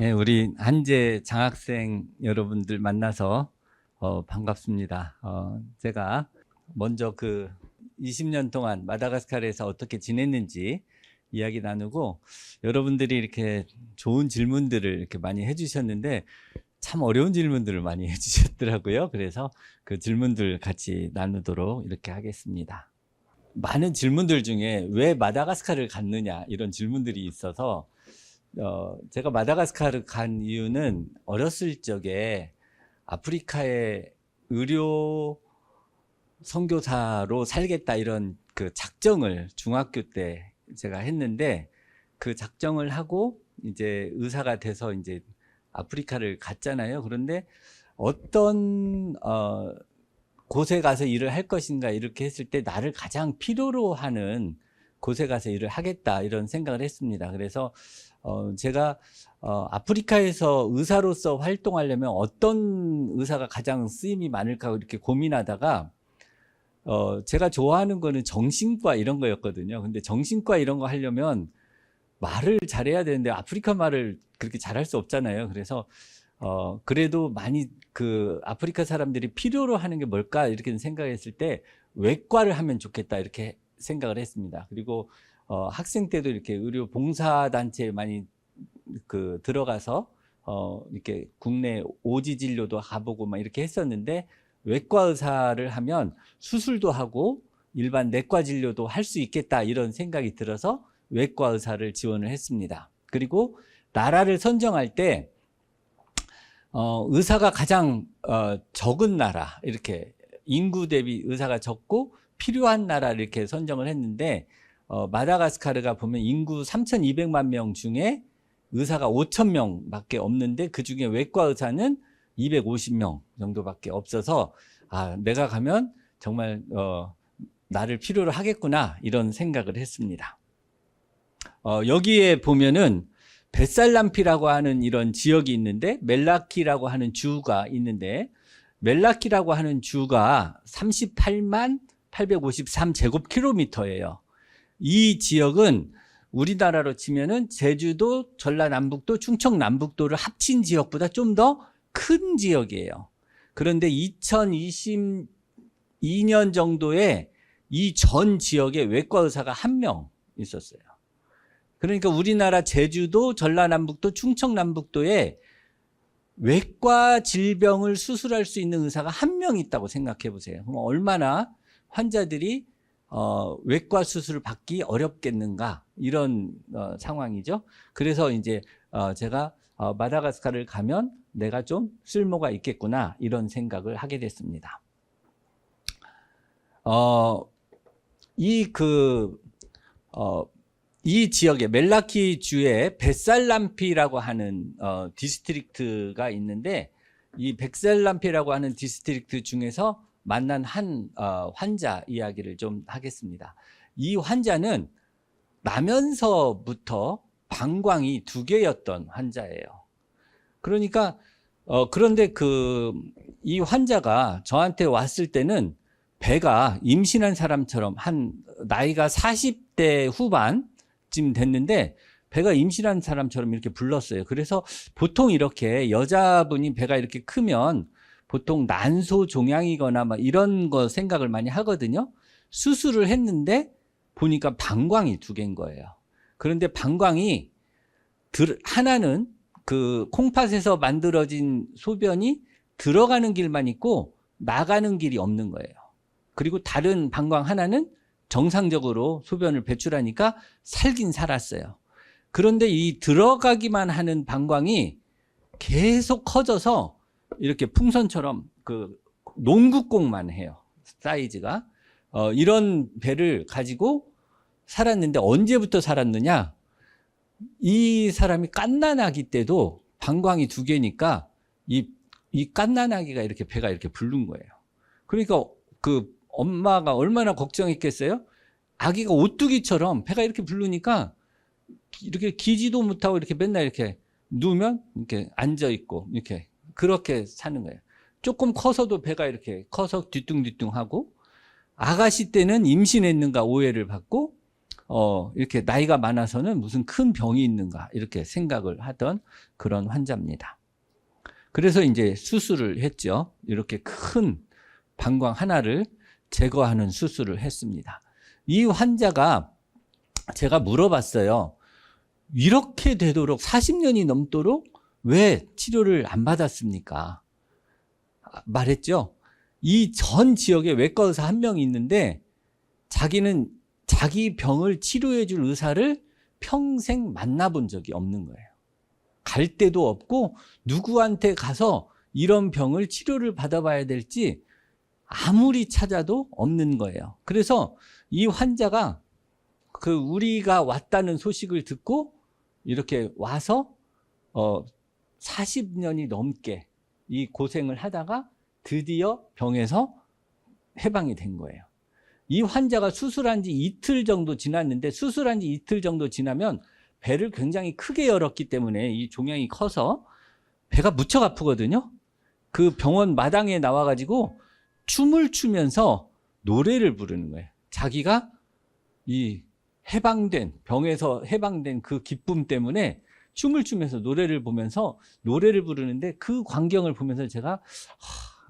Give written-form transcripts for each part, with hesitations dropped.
예, 우리 한재 장학생 여러분들 만나서 반갑습니다. 제가 먼저 20년 동안 마다가스카르에서 어떻게 지냈는지 이야기 나누고, 여러분들이 이렇게 좋은 질문들을 이렇게 많이 해주셨는데 참 어려운 질문들을 많이 해주셨더라고요. 그래서 그 질문들 같이 나누도록 이렇게 하겠습니다. 많은 질문들 중에 왜 마다가스카르를 갔느냐 이런 질문들이 있어서, 제가 마다가스카르 간 이유는 어렸을 적에 아프리카의 의료 선교사로 살겠다 이런 그 작정을 중학교 때 제가 했는데, 그 작정을 하고 이제 의사가 돼서 이제 아프리카를 갔잖아요. 그런데 어떤 곳에 가서 일을 할 것인가 이렇게 했을 때 나를 가장 필요로 하는 곳에 가서 일을 하겠다 이런 생각을 했습니다. 그래서 제가 아프리카에서 의사로서 활동하려면 어떤 의사가 가장 쓰임이 많을까 이렇게 고민하다가, 제가 좋아하는 거는 정신과 이런 거였거든요. 근데 정신과 이런 거 하려면 말을 잘해야 되는데 아프리카 말을 그렇게 잘할 수 없잖아요. 그래서 그래도 많이 그 아프리카 사람들이 필요로 하는 게 뭘까 이렇게 생각했을 때 외과를 하면 좋겠다 이렇게 생각을 했습니다. 그리고 학생 때도 이렇게 의료 봉사단체에 많이 들어가서 이렇게 국내 오지 진료도 가보고 막 이렇게 했었는데, 외과 의사를 하면 수술도 하고 일반 내과 진료도 할 수 있겠다 이런 생각이 들어서 외과 의사를 지원을 했습니다. 그리고 나라를 선정할 때 의사가 가장 적은 나라, 이렇게 인구 대비 의사가 적고 필요한 나라를 이렇게 선정을 했는데, 마다가스카르가 보면 인구 3,200만 명 중에 의사가 5,000명밖에 없는데 그 중에 외과 의사는 250명 정도밖에 없어서, 내가 가면 정말 나를 필요로 하겠구나 이런 생각을 했습니다. 여기에 보면은 벳살람피라고 하는 이런 지역이 있는데, 멜라키라고 하는 주가 있는데, 멜라키라고 하는 주가 38만 853제곱킬로미터예요. 이 지역은 우리나라로 치면은 제주도, 전라남북도, 충청남북도를 합친 지역보다 좀 더 큰 지역이에요. 그런데 2022년 정도에 이 전 지역에 외과 의사가 1명 있었어요. 그러니까 우리나라 제주도, 전라남북도, 충청남북도에 외과 질병을 수술할 수 있는 의사가 1명 있다고 생각해 보세요. 그럼 얼마나 환자들이 외과 수술을 받기 어렵겠는가 이런 상황이죠. 그래서 이제 제가 마다가스카르를 가면 내가 좀 쓸모가 있겠구나 이런 생각을 하게 됐습니다. 이 지역에 멜라키 주에 벳살람피라고 하는 디스트릭트가 있는데, 이 벳살람피라고 하는 디스트릭트 중에서 만난 한 환자 이야기를 좀 하겠습니다. 이 환자는 나면서부터 방광이 2개였던 환자예요. 그러니까 그런데 이 환자가 저한테 왔을 때는 배가 임신한 사람처럼, 한 나이가 40대 후반쯤 됐는데 배가 임신한 사람처럼 이렇게 불렀어요. 그래서 보통 이렇게 여자분이 배가 이렇게 크면 보통 난소종양이거나 막 이런 거 생각을 많이 하거든요. 수술을 했는데 보니까 방광이 2개인 거예요. 그런데 방광이 하나는 그 콩팥에서 만들어진 소변이 들어가는 길만 있고 나가는 길이 없는 거예요. 그리고 다른 방광 하나는 정상적으로 소변을 배출하니까 살긴 살았어요. 그런데 이 들어가기만 하는 방광이 계속 커져서 이렇게 풍선처럼 농구공만 해요. 사이즈가. 이런 배를 가지고 살았는데, 언제부터 살았느냐? 이 사람이 갓난아기 때도 방광이 2개니까 이 갓난아기가 이렇게 배가 이렇게 부른 거예요. 그러니까 엄마가 얼마나 걱정했겠어요? 아기가 오뚜기처럼 배가 이렇게 부르니까 이렇게 기지도 못하고 이렇게 맨날 이렇게 누우면 이렇게 앉아있고 이렇게 그렇게 사는 거예요. 조금 커서도 배가 이렇게 커서 뒤뚱뒤뚱하고, 아가씨 때는 임신했는가 오해를 받고, 이렇게 나이가 많아서는 무슨 큰 병이 있는가 이렇게 생각을 하던 그런 환자입니다. 그래서 이제 수술을 했죠. 이렇게 큰 방광 하나를 제거하는 수술을 했습니다. 이 환자가 제가 물어봤어요. 이렇게 되도록 40년이 넘도록 왜 치료를 안 받았습니까? 말했죠. 이 전 지역에 외과 의사 한 명이 있는데 자기는 자기 병을 치료해 줄 의사를 평생 만나본 적이 없는 거예요. 갈 데도 없고 누구한테 가서 이런 병을 치료를 받아봐야 될지 아무리 찾아도 없는 거예요. 그래서 이 환자가 우리가 왔다는 소식을 듣고 이렇게 와서 40년이 넘게 이 고생을 하다가 드디어 병에서 해방이 된 거예요. 이 환자가 수술한 지 이틀 정도 지났는데, 수술한 지 이틀 정도 지나면 배를 굉장히 크게 열었기 때문에 이 종양이 커서 배가 무척 아프거든요. 그 병원 마당에 나와가지고 춤을 추면서 노래를 부르는 거예요. 자기가 이 병에서 해방된 그 기쁨 때문에 춤을 추면서 노래를 부르는데, 그 광경을 보면서 제가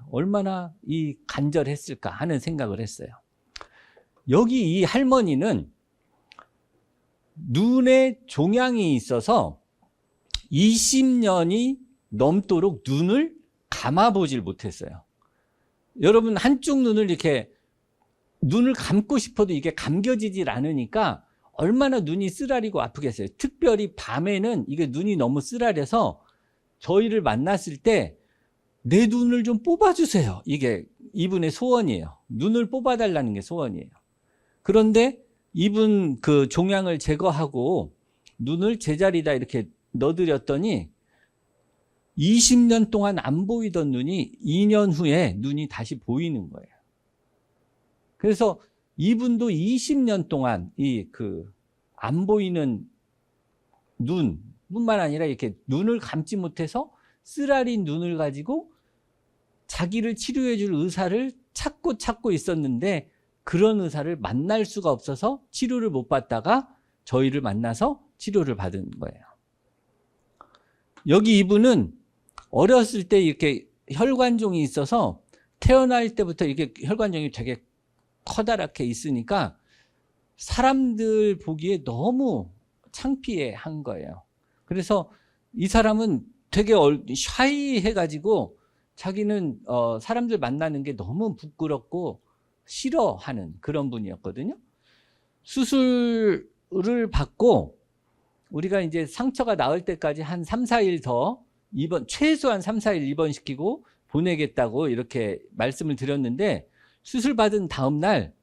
얼마나 이 간절했을까 하는 생각을 했어요. 여기 이 할머니는 눈에 종양이 있어서 20년이 넘도록 눈을 감아보질 못했어요. 여러분, 한쪽 눈을 이렇게 눈을 감고 싶어도 이게 감겨지질 않으니까 얼마나 눈이 쓰라리고 아프겠어요. 특별히 밤에는 이게 눈이 너무 쓰라려서 저희를 만났을 때 내 눈을 좀 뽑아주세요. 이게 이분의 소원이에요. 눈을 뽑아달라는 게 소원이에요. 그런데 이분 그 종양을 제거하고 눈을 제자리다 이렇게 넣어드렸더니 20년 동안 안 보이던 눈이 2년 후에 눈이 다시 보이는 거예요. 그래서 이분도 20년 동안 안 보이는 눈뿐만 아니라 이렇게 눈을 감지 못해서 쓰라린 눈을 가지고 자기를 치료해 줄 의사를 찾고 있었는데, 그런 의사를 만날 수가 없어서 치료를 못 받다가 저희를 만나서 치료를 받은 거예요. 여기 이분은 어렸을 때 이렇게 혈관종이 있어서 태어날 때부터 이렇게 혈관종이 되게 커다랗게 있으니까 사람들 보기에 너무 창피해 한 거예요. 그래서 이 사람은 되게 샤이해가지고 자기는 사람들 만나는 게 너무 부끄럽고 싫어하는 그런 분이었거든요. 수술을 받고 우리가 이제 상처가 나을 때까지 한 3, 4일 더 최소한 3, 4일 입원시키고 보내겠다고 이렇게 말씀을 드렸는데, 수술 받은 다음 날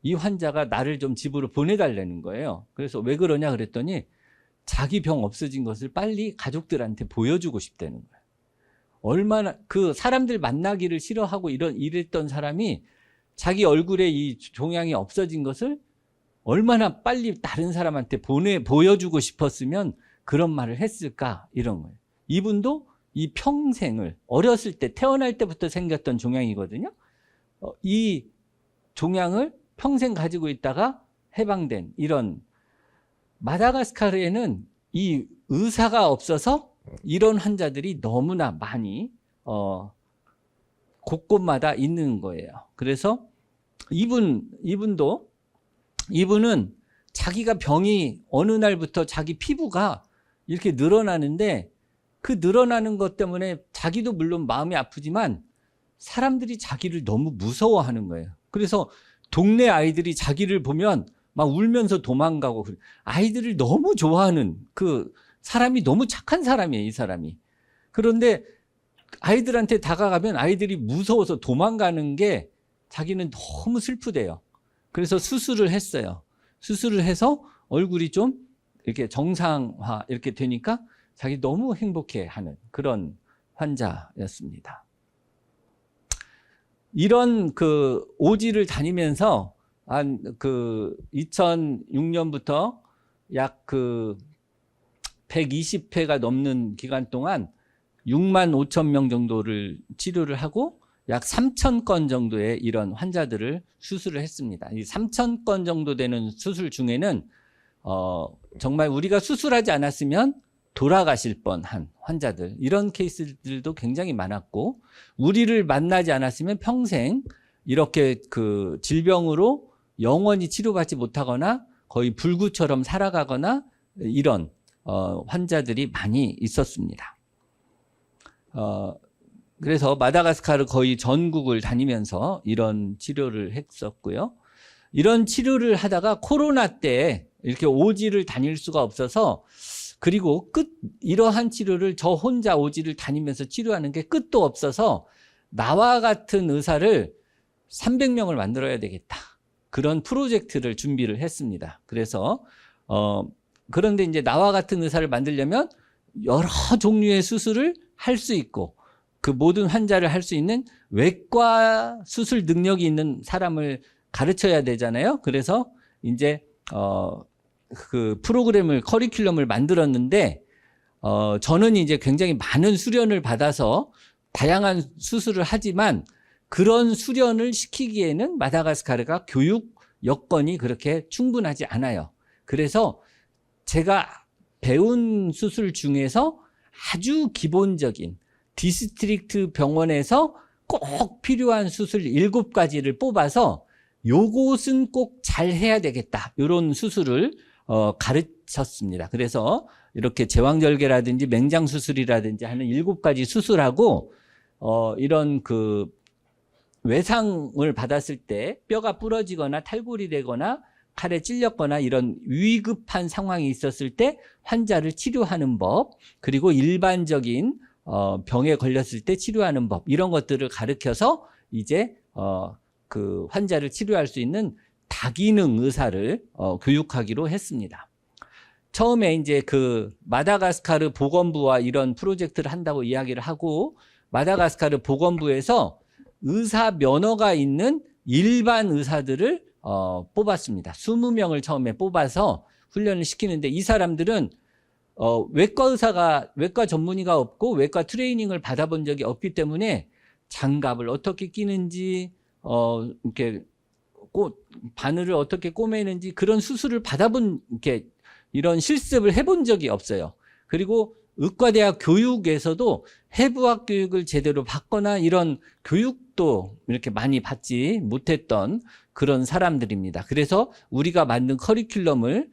이 환자가 나를 좀 집으로 보내달라는 거예요. 그래서 왜 그러냐 그랬더니 자기 병 없어진 것을 빨리 가족들한테 보여주고 싶다는 거예요. 얼마나 사람들 만나기를 싫어하고 이랬던 사람이 자기 얼굴에 이 종양이 없어진 것을 얼마나 빨리 다른 사람한테 보여주고 싶었으면 그런 말을 했을까, 이런 거예요. 이분도 이 평생을, 어렸을 때 태어날 때부터 생겼던 종양이거든요. 이 종양을 평생 가지고 있다가 해방된 이런, 마다가스카르에는 이 의사가 없어서 이런 환자들이 너무나 많이 곳곳마다 있는 거예요. 그래서 이분은 자기가 병이 어느 날부터 자기 피부가 이렇게 늘어나는데, 그 늘어나는 것 때문에 자기도 물론 마음이 아프지만 사람들이 자기를 너무 무서워하는 거예요. 그래서 동네 아이들이 자기를 보면 막 울면서 도망가고, 아이들을 너무 좋아하는 사람이 너무 착한 사람이에요, 이 사람이. 그런데 아이들한테 다가가면 아이들이 무서워서 도망가는 게 자기는 너무 슬프대요. 그래서 수술을 했어요. 수술을 해서 얼굴이 좀 이렇게 정상화 이렇게 되니까 자기 너무 행복해하는 그런 환자였습니다. 이런 오지를 다니면서 2006년부터 약 120회가 넘는 기간 동안 6만 5천 명 정도를 치료를 하고 약 3천 건 정도의 이런 환자들을 수술을 했습니다. 이 3천 건 정도 되는 수술 중에는 정말 우리가 수술하지 않았으면 돌아가실 뻔한 환자들, 이런 케이스들도 굉장히 많았고, 우리를 만나지 않았으면 평생 이렇게 그 질병으로 영원히 치료받지 못하거나 거의 불구처럼 살아가거나 이런 환자들이 많이 있었습니다. 그래서 마다가스카르 거의 전국을 다니면서 이런 치료를 했었고요. 이런 치료를 하다가 코로나 때 이렇게 오지를 다닐 수가 없어서, 그리고 이러한 치료를 저 혼자 오지를 다니면서 치료하는 게 끝도 없어서 나와 같은 의사를 300명을 만들어야 되겠다. 그런 프로젝트를 준비를 했습니다. 그래서 그런데 이제 나와 같은 의사를 만들려면 여러 종류의 수술을 할 수 있고 그 모든 환자를 할 수 있는 외과 수술 능력이 있는 사람을 가르쳐야 되잖아요. 그래서 이제 그 프로그램을 커리큘럼을 만들었는데 저는 이제 굉장히 많은 수련을 받아서 다양한 수술을 하지만 그런 수련을 시키기에는 마다가스카르가 교육 여건이 그렇게 충분하지 않아요. 그래서 제가 배운 수술 중에서 아주 기본적인 디스트릭트 병원에서 꼭 필요한 수술 7가지를 뽑아서 요것은 꼭 잘 해야 되겠다, 이런 수술을 가르쳤습니다. 그래서 이렇게 제왕절개라든지 맹장수술이라든지 하는 7가지 수술하고 이런 그 외상을 받았을 때 뼈가 부러지거나 탈골이 되거나 칼에 찔렸거나 이런 위급한 상황이 있었을 때 환자를 치료하는 법, 그리고 일반적인 병에 걸렸을 때 치료하는 법, 이런 것들을 가르쳐서 이제 그 환자를 치료할 수 있는 다기능 의사를 교육하기로 했습니다. 처음에 이제 그 마다가스카르 보건부와 이런 프로젝트를 한다고 이야기를 하고, 마다가스카르 보건부에서 의사 면허가 있는 일반 의사들을 뽑았습니다. 20명을 처음에 뽑아서 훈련을 시키는데, 이 사람들은 외과 전문의가 없고 외과 트레이닝을 받아본 적이 없기 때문에 장갑을 어떻게 끼는지, 이렇게 바늘을 어떻게 꼬매는지 그런 수술을 이렇게 이런 실습을 해본 적이 없어요. 그리고 의과대학 교육에서도 해부학 교육을 제대로 받거나 이런 교육도 이렇게 많이 받지 못했던 그런 사람들입니다. 그래서 우리가 만든 커리큘럼을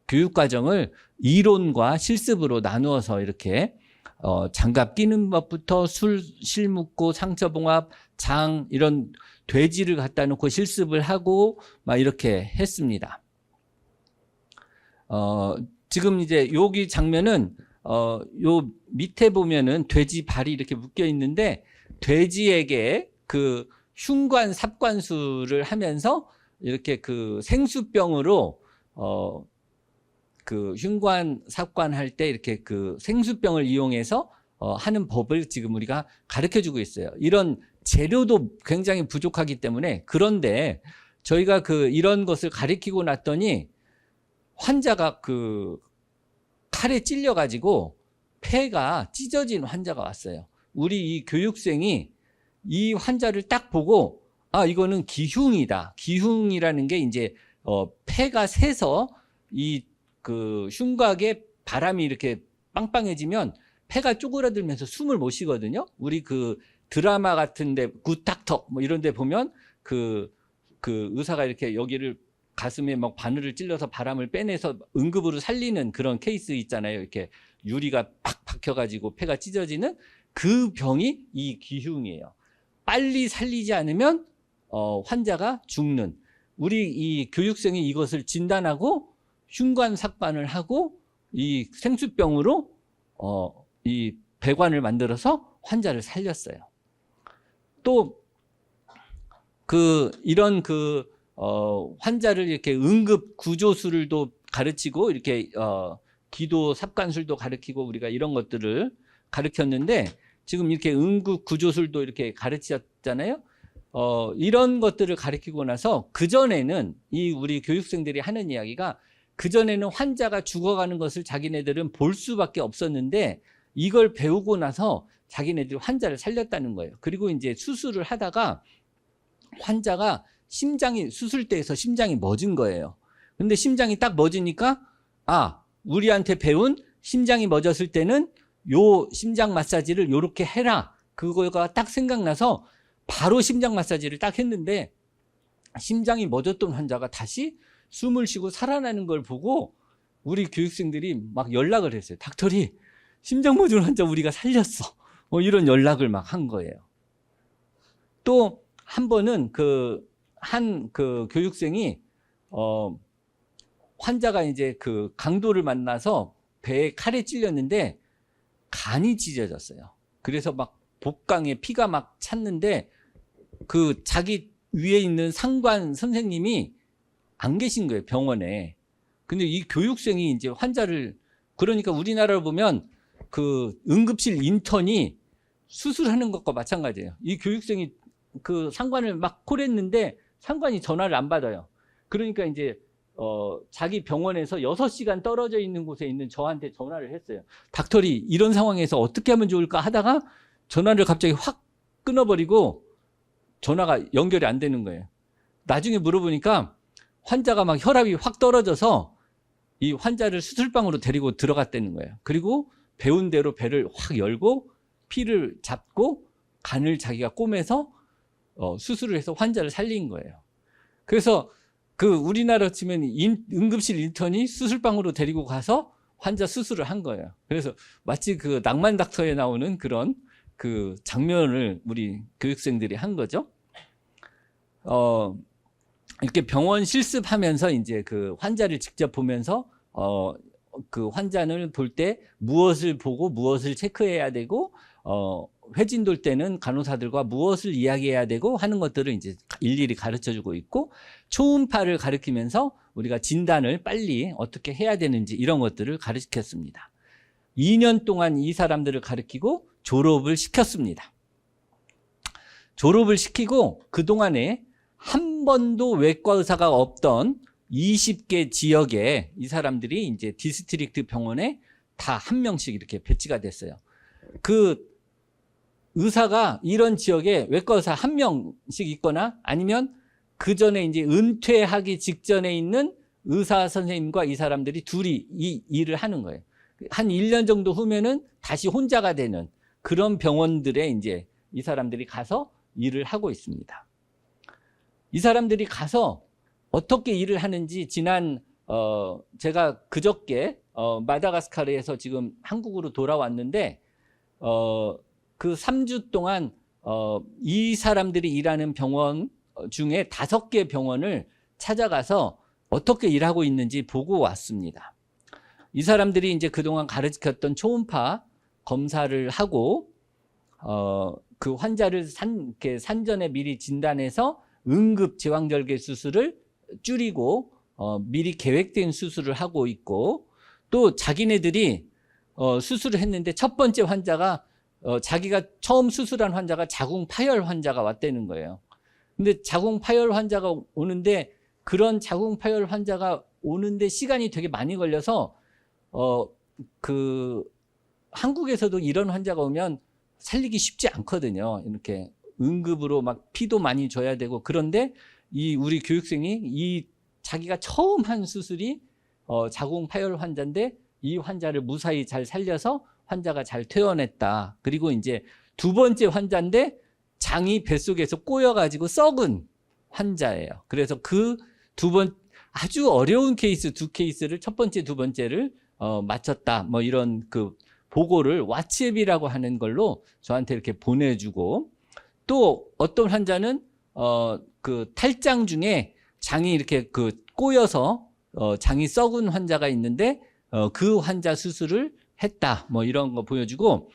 교육과정을 이론과 실습으로 나누어서 이렇게 장갑 끼는 법부터 실 묶고 상처봉합, 장, 이런 돼지를 갖다 놓고 실습을 하고 막 이렇게 했습니다. 지금 이제 여기 장면은 요 밑에 보면은 돼지 발이 이렇게 묶여 있는데, 돼지에게 그 흉관 삽관술을 하면서 이렇게 그 생수병으로 그 흉관 삽관할 때 이렇게 그 생수병을 이용해서 하는 법을 지금 우리가 가르쳐 주고 있어요. 이런 재료도 굉장히 부족하기 때문에. 그런데 저희가 이런 것을 가르치고 났더니 환자가 그 칼에 찔려 가지고 폐가 찢어진 환자가 왔어요. 우리 이 교육생이 이 환자를 딱 보고, 아, 이거는 기흉이다. 기흉이라는 게 이제 폐가 새서 이 그 흉곽에 바람이 이렇게 빵빵해지면 폐가 쪼그라들면서 숨을 못 쉬거든요. 우리 그 드라마 같은데 굿닥터 뭐 이런 데 보면 그 의사가 이렇게 여기를 가슴에 막 바늘을 찔러서 바람을 빼내서 응급으로 살리는 그런 케이스 있잖아요. 이렇게 유리가 팍 박혀가지고 폐가 찢어지는 그 병이 이 기흉이에요. 빨리 살리지 않으면 환자가 죽는. 우리 이 교육생이 이것을 진단하고 흉관 삭반을 하고 이 생수병으로 이 배관을 만들어서 환자를 살렸어요. 또 이런 환자를 이렇게 응급 구조술도 가르치고 이렇게 기도 삽관술도 가르치고 우리가 이런 것들을 가르쳤는데, 지금 이렇게 응급 구조술도 이렇게 가르쳤잖아요. 이런 것들을 가르치고 나서 그전에는 이 우리 교육생들이 하는 이야기가, 그전에는 환자가 죽어가는 것을 자기네들은 볼 수밖에 없었는데 이걸 배우고 나서 자기네들이 환자를 살렸다는 거예요. 그리고 이제 수술을 하다가 환자가 수술대에서 심장이 멎은 거예요. 근데 심장이 딱 멎으니까 우리한테 배운 심장이 멎었을 때는 요 심장 마사지를 요렇게 해라. 그거가 딱 생각나서 바로 심장 마사지를 딱 했는데 심장이 멎었던 환자가 다시 숨을 쉬고 살아나는 걸 보고 우리 교육생들이 막 연락을 했어요. 닥터리, 심장 멎은 환자 우리가 살렸어. 이런 연락을 막 한 거예요. 또 한 번은 한 교육생이 환자가 이제 그 강도를 만나서 배에 칼에 찔렸는데 간이 찢어졌어요. 그래서 막 복강에 피가 막 찼는데 그 자기 위에 있는 상관 선생님이 안 계신 거예요, 병원에. 근데 이 교육생이 이제 환자를, 그러니까 우리나라를 보면 그 응급실 인턴이 수술하는 것과 마찬가지예요. 이 교육생이 그 상관을 막 콜했는데 상관이 전화를 안 받아요. 그러니까 이제 자기 병원에서 6시간 떨어져 있는 곳에 있는 저한테 전화를 했어요. 닥터리, 이런 상황에서 어떻게 하면 좋을까 하다가 전화를 갑자기 확 끊어버리고 전화가 연결이 안 되는 거예요. 나중에 물어보니까 환자가 막 혈압이 확 떨어져서 이 환자를 수술방으로 데리고 들어갔다는 거예요. 그리고 배운 대로 배를 확 열고 피를 잡고 간을 자기가 꼬매서 수술을 해서 환자를 살린 거예요. 그래서 우리나라 치면 응급실 인턴이 수술방으로 데리고 가서 환자 수술을 한 거예요. 그래서 마치 그 낭만 닥터에 나오는 그런 그 장면을 우리 교육생들이 한 거죠. 이렇게 병원 실습하면서 이제 그 환자를 직접 보면서 그 환자를 볼 때 무엇을 보고 무엇을 체크해야 되고 회진 돌 때는 간호사들과 무엇을 이야기해야 되고 하는 것들을 이제 일일이 가르쳐 주고 있고, 초음파를 가르치면서 우리가 진단을 빨리 어떻게 해야 되는지 이런 것들을 가르쳤습니다. 2년 동안 이 사람들을 가르치고 졸업을 시켰습니다. 졸업을 시키고 그동안에 한 번도 외과 의사가 없던 20개 지역에 이 사람들이 이제 디스트릭트 병원에 다 한 명씩 이렇게 배치가 됐어요. 그 의사가 이런 지역에 외과 의사 한 명씩 있거나 아니면 그 전에 이제 은퇴하기 직전에 있는 의사 선생님과 이 사람들이 둘이 이 일을 하는 거예요. 한 1년 정도 후면은 다시 혼자가 되는 그런 병원들에 이제 이 사람들이 가서 일을 하고 있습니다. 이 사람들이 가서 어떻게 일을 하는지 제가 그저께 마다가스카르에서 지금 한국으로 돌아왔는데 그 3주 동안 이 사람들이 일하는 병원 중에 5개 병원을 찾아가서 어떻게 일하고 있는지 보고 왔습니다. 이 사람들이 이제 그동안 가르쳤던 초음파 검사를 하고 그 환자를 산전에 미리 진단해서 응급 제왕절개 수술을 줄이고 미리 계획된 수술을 하고 있고, 또 자기네들이 수술을 했는데 첫 번째 환자가 자기가 처음 수술한 환자가 자궁 파열 환자가 왔다는 거예요. 근데 자궁 파열 환자가 오는데 그런 자궁 파열 환자가 오는데 시간이 되게 많이 걸려서 한국에서도 이런 환자가 오면 살리기 쉽지 않거든요. 이렇게 응급으로 막 피도 많이 줘야 되고, 그런데 우리 교육생이 자기가 처음 한 수술이 자궁 파열 환자인데 이 환자를 무사히 잘 살려서 환자가 잘 퇴원했다. 그리고 이제 두 번째 환자인데 장이 뱃속에서 꼬여가지고 썩은 환자예요. 그래서 아주 어려운 케이스 2케이스를 첫 번째, 두 번째를 맞췄다. 뭐 이런 그 보고를 왓츠앱이라고 하는 걸로 저한테 이렇게 보내주고, 또 어떤 환자는 그 탈장 중에 장이 이렇게 꼬여서 장이 썩은 환자가 있는데 그 환자 수술을 했다. 뭐 이런 거 보여주고,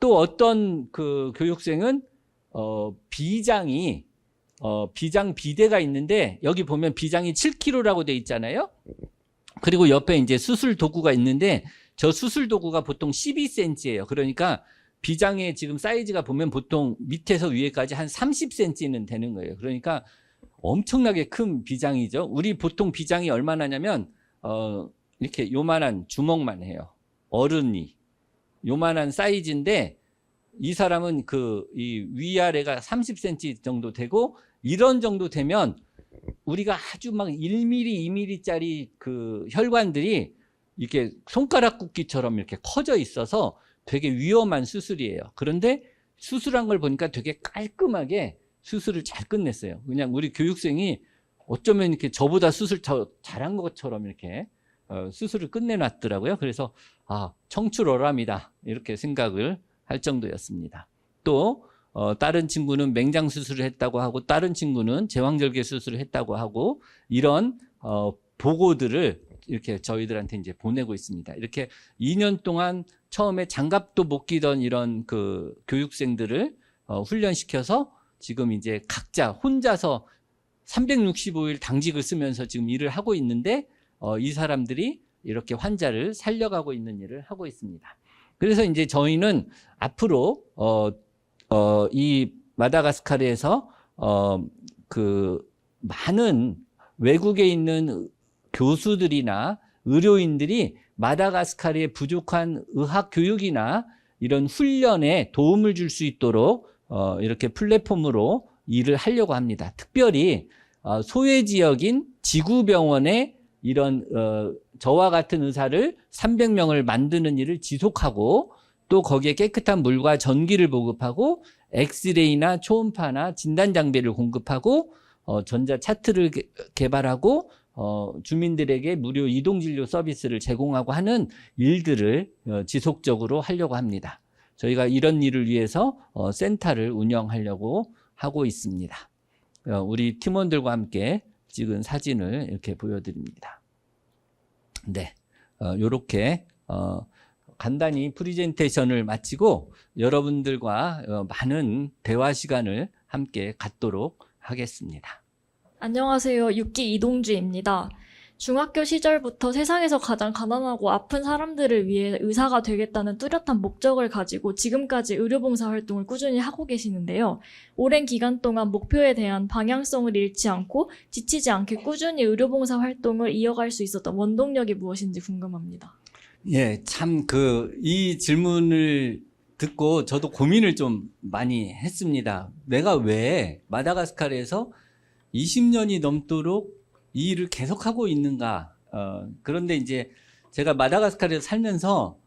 또 어떤 그 교육생은 비장 비대가 있는데 여기 보면 비장이 7kg라고 돼 있잖아요. 그리고 옆에 이제 수술 도구가 있는데 저 수술 도구가 보통 12cm예요. 그러니까 비장의 지금 사이즈가 보면 보통 밑에서 위에까지 한 30cm는 되는 거예요. 그러니까 엄청나게 큰 비장이죠. 우리 보통 비장이 얼마나냐면 이렇게 요만한 주먹만 해요. 어른이 요만한 사이즈인데 이 사람은 이 위아래가 30cm 정도 되고, 이런 정도 되면 우리가 아주 막 1mm, 2mm짜리 그 혈관들이 이렇게 손가락 굵기처럼 이렇게 커져 있어서 되게 위험한 수술이에요. 그런데 수술한 걸 보니까 되게 깔끔하게 수술을 잘 끝냈어요. 그냥 우리 교육생이 어쩌면 이렇게 저보다 수술 더 잘한 것처럼 이렇게 수술을 끝내놨더라고요. 그래서 청출어람이다 이렇게 생각을 할 정도였습니다. 또 다른 친구는 맹장 수술을 했다고 하고 다른 친구는 제왕절개 수술을 했다고 하고 이런 보고들을 이렇게 저희들한테 이제 보내고 있습니다. 이렇게 2년 동안 처음에 장갑도 못 끼던 이런 그 교육생들을 훈련시켜서 지금 이제 각자 혼자서 365일 당직을 쓰면서 지금 일을 하고 있는데 이 사람들이 이렇게 환자를 살려가고 있는 일을 하고 있습니다. 그래서 이제 저희는 앞으로 이 마다가스카르에서 그 많은 외국에 있는 교수들이나 의료인들이 마다가스카르의 부족한 의학 교육이나 이런 훈련에 도움을 줄 수 있도록 이렇게 플랫폼으로 일을 하려고 합니다. 특별히 소외 지역인 지구병원에 이런 저와 같은 의사를 300명을 만드는 일을 지속하고 또 거기에 깨끗한 물과 전기를 보급하고 엑스레이나 초음파나 진단 장비를 공급하고 전자 차트를 개발하고 주민들에게 무료 이동진료 서비스를 제공하고 하는 일들을 지속적으로 하려고 합니다. 저희가 이런 일을 위해서 센터를 운영하려고 하고 있습니다. 우리 팀원들과 함께 찍은 사진을 이렇게 보여드립니다. 네, 이렇게 간단히 프리젠테이션을 마치고 여러분들과 많은 대화 시간을 함께 갖도록 하겠습니다. 안녕하세요. 6기 이동주입니다. 중학교 시절부터 세상에서 가장 가난하고 아픈 사람들을 위해 의사가 되겠다는 뚜렷한 목적을 가지고 지금까지 의료봉사 활동을 꾸준히 하고 계시는데요. 오랜 기간 동안 목표에 대한 방향성을 잃지 않고 지치지 않게 꾸준히 의료봉사 활동을 이어갈 수 있었던 원동력이 무엇인지 궁금합니다. 예, 참 이 질문을 듣고 저도 고민을 좀 많이 했습니다. 내가 왜 마다가스카르에서 20년이 넘도록 이 일을 계속하고 있는가. 그런데 이제 제가 마다가스카르에서 살면서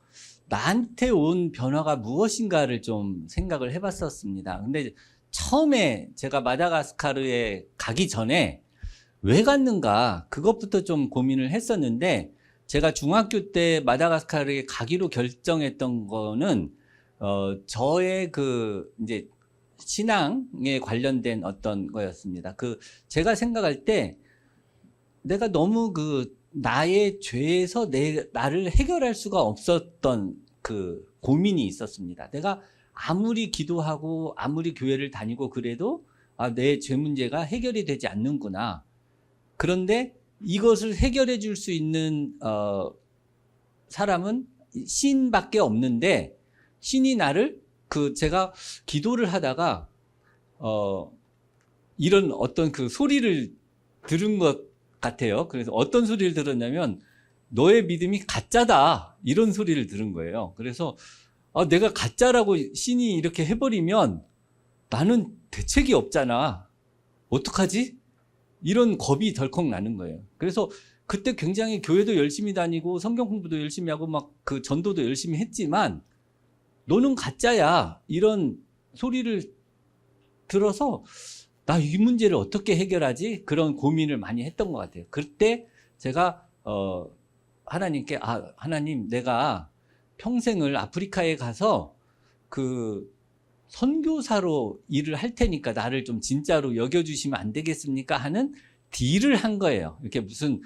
나한테 온 변화가 무엇인가를 좀 생각을 해봤었습니다. 근데 처음에 제가 마다가스카르에 가기 전에 왜 갔는가 그것부터 좀 고민을 했었는데 제가 중학교 때 마다가스카르에 가기로 결정했던 거는 저의 이제 신앙에 관련된 어떤 거였습니다. 제가 생각할 때 내가 너무 나의 죄에서 나를 해결할 수가 없었던 고민이 있었습니다. 내가 아무리 기도하고 아무리 교회를 다니고 그래도 내 죄 문제가 해결이 되지 않는구나. 그런데 이것을 해결해 줄 수 있는 사람은 신밖에 없는데 신이 나를 제가 기도를 하다가 이런 어떤 소리를 들은 것 같아요. 그래서 어떤 소리를 들었냐면 너의 믿음이 가짜다 이런 소리를 들은 거예요. 그래서 내가 가짜라고 신이 이렇게 해버리면 나는 대책이 없잖아. 어떡하지? 이런 겁이 덜컥 나는 거예요. 그래서 그때 굉장히 교회도 열심히 다니고 성경 공부도 열심히 하고 막 전도도 열심히 했지만 너는 가짜야 이런 소리를 들어서 나 이 문제를 어떻게 해결하지? 그런 고민을 많이 했던 것 같아요. 그때 제가 하나님께 하나님 내가 평생을 아프리카에 가서 선교사로 일을 할 테니까 나를 좀 진짜로 여겨주시면 안 되겠습니까? 하는 딜을 한 거예요. 이렇게 무슨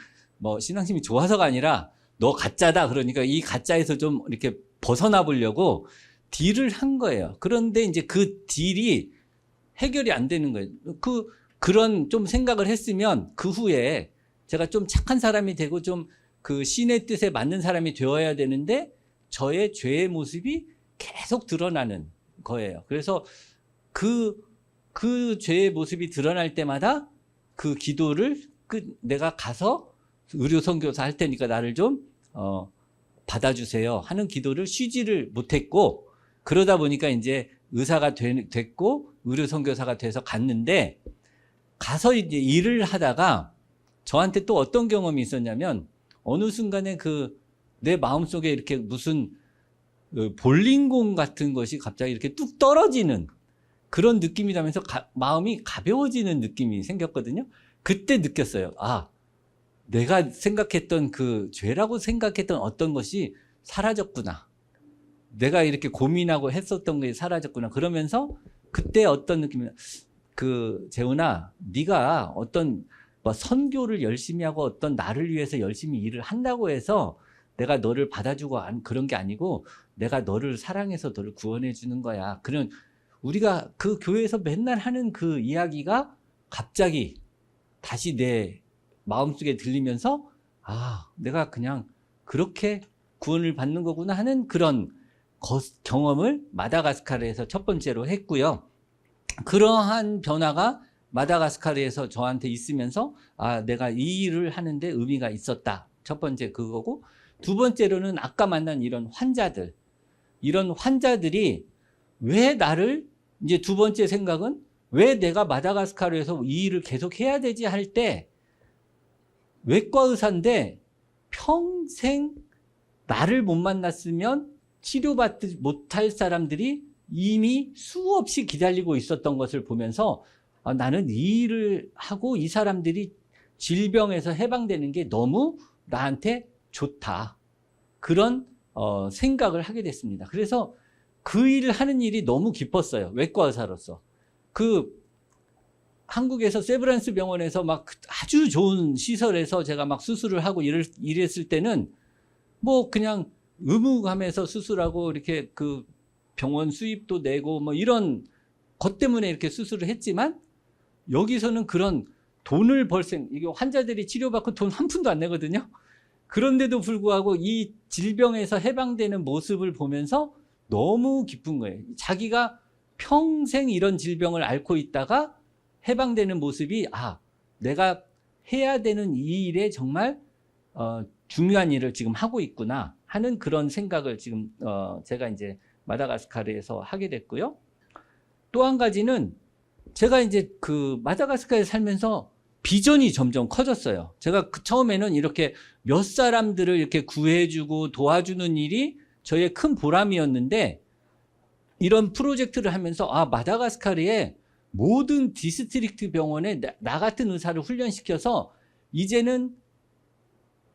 신앙심이 좋아서가 아니라 너 가짜다 그러니까 이 가짜에서 좀 이렇게 벗어나 보려고 딜을 한 거예요. 그런데 이제 그 딜이 해결이 안 되는 거예요. 그런 좀 생각을 했으면 그 후에 제가 좀 착한 사람이 되고 좀 신의 뜻에 맞는 사람이 되어야 되는데 저의 죄의 모습이 계속 드러나는 거예요. 그래서 그 죄의 모습이 드러날 때마다 그 기도를 내가 가서 의료 선교사 할 테니까 나를 좀 받아주세요 하는 기도를 쉬지를 못했고 그러다 보니까 이제 의사가 됐고 의료 선교사가 돼서 갔는데 가서 이제 일을 하다가 저한테 또 어떤 경험이 있었냐면 어느 순간에 내 마음속에 이렇게 무슨 볼링공 같은 것이 갑자기 이렇게 뚝 떨어지는 그런 느낌이 나면서 마음이 가벼워지는 느낌이 생겼거든요. 그때 느꼈어요. 아, 내가 생각했던 죄라고 생각했던 어떤 것이 사라졌구나. 내가 이렇게 고민하고 했었던 게 사라졌구나. 그러면서 그때 어떤 느낌이, 재훈아, 네가 어떤 뭐 선교를 열심히 하고 어떤 나를 위해서 열심히 일을 한다고 해서 내가 너를 받아주고 그런 게 아니고 내가 너를 사랑해서 너를 구원해 주는 거야. 그런 우리가 그 교회에서 맨날 하는 그 이야기가 갑자기 다시 내 마음속에 들리면서 아, 내가 그냥 그렇게 구원을 받는 거구나 하는 그런 경험을 마다가스카르에서 첫 번째로 했고요. 그러한 변화가 마다가스카르에서 저한테 있으면서 아, 내가 이 일을 하는데 의미가 있었다. 첫 번째 그거고, 두 번째로는 아까 만난 이런 환자들이 왜 나를, 이제 두 번째 생각은 왜 내가 마다가스카르에서 이 일을 계속 해야 되지 할 때, 외과 의사인데 평생 나를 못 만났으면 치료받지 못할 사람들이 이미 수없이 기다리고 있었던 것을 보면서 아, 나는 이 일을 하고 이 사람들이 질병에서 해방되는 게 너무 나한테 좋다. 그런 생각을 하게 됐습니다. 그래서 그 일을 하는 일이 너무 기뻤어요. 외과 의사로서. 한국에서 세브란스 병원에서 막 아주 좋은 시설에서 제가 막 수술을 하고 일했을 때는 뭐 그냥 의무감에서 수술하고 이렇게 병원 수입도 내고 뭐 이런 것 때문에 이렇게 수술을 했지만, 여기서는 그런 돈을 이게 환자들이 치료받고 돈 한 푼도 안 내거든요. 그런데도 불구하고 이 질병에서 해방되는 모습을 보면서 너무 기쁜 거예요. 자기가 평생 이런 질병을 앓고 있다가 해방되는 모습이 아, 내가 해야 되는 이 일에 정말 중요한 일을 지금 하고 있구나 하는 그런 생각을 지금 제가 이제 마다가스카르에서 하게 됐고요. 또 한 가지는 제가 이제 마다가스카르에 살면서 비전이 점점 커졌어요. 제가 처음에는 이렇게 몇 사람들을 이렇게 구해주고 도와주는 일이 저의 큰 보람이었는데, 이런 프로젝트를 하면서 아, 마다가스카르에 모든 디스트릭트 병원에 나 같은 의사를 훈련시켜서 이제는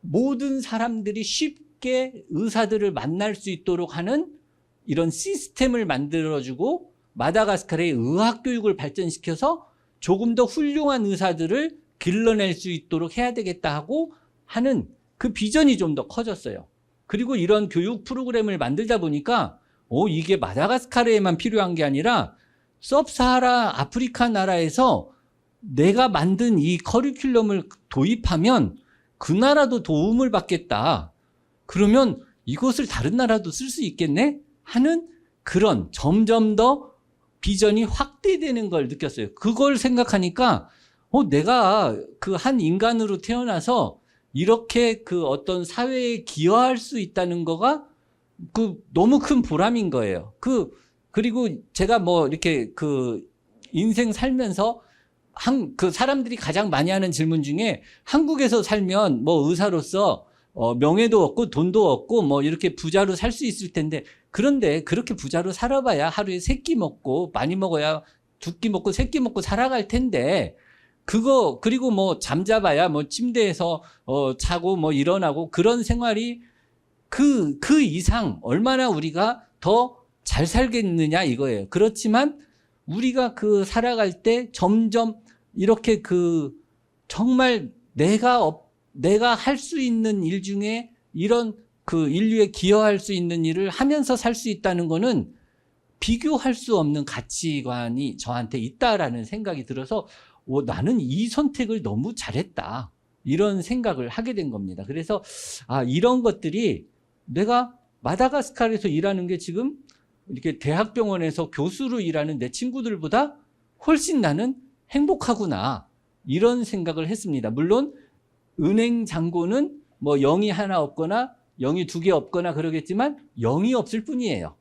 모든 사람들이 쉽게 의사들을 만날 수 있도록 하는 이런 시스템을 만들어주고 마다가스카르의 의학 교육을 발전시켜서 조금 더 훌륭한 의사들을 길러낼 수 있도록 해야 되겠다 하고 하는 그 비전이 좀 더 커졌어요. 그리고 이런 교육 프로그램을 만들다 보니까 이게 마다가스카르에만 필요한 게 아니라 섭사하라 아프리카 나라에서 내가 만든 이 커리큘럼을 도입하면 그 나라도 도움을 받겠다. 그러면 이것을 다른 나라도 쓸 수 있겠네? 하는 그런 점점 더 비전이 확대되는 걸 느꼈어요. 그걸 생각하니까 내가 한 인간으로 태어나서 이렇게 어떤 사회에 기여할 수 있다는 거가 너무 큰 보람인 거예요. 그리고 제가 뭐 이렇게 인생 살면서 사람들이 가장 많이 하는 질문 중에 한국에서 살면 뭐 의사로서 명예도 얻고 돈도 얻고 뭐 이렇게 부자로 살 수 있을 텐데, 그런데 그렇게 부자로 살아봐야 하루에 3끼 먹고, 많이 먹어야 2끼 먹고 3끼 먹고 살아갈 텐데, 그리고 뭐 잠자봐야 뭐 침대에서 자고 뭐 일어나고 그런 생활이 그 이상 얼마나 우리가 더 잘 살겠느냐 이거예요. 그렇지만 우리가 살아갈 때 점점 이렇게 정말 내가 할 수 있는 일 중에 이런 인류에 기여할 수 있는 일을 하면서 살 수 있다는 거는 비교할 수 없는 가치관이 저한테 있다라는 생각이 들어서 나는 이 선택을 너무 잘했다. 이런 생각을 하게 된 겁니다. 그래서 이런 것들이 내가 마다가스카르에서 일하는 게 지금 이렇게 대학병원에서 교수로 일하는 내 친구들보다 훨씬 나는 행복하구나. 이런 생각을 했습니다. 물론 은행 잔고는 뭐 0이 하나 없거나 0이 2개 없거나 그러겠지만 0이 없을 뿐이에요.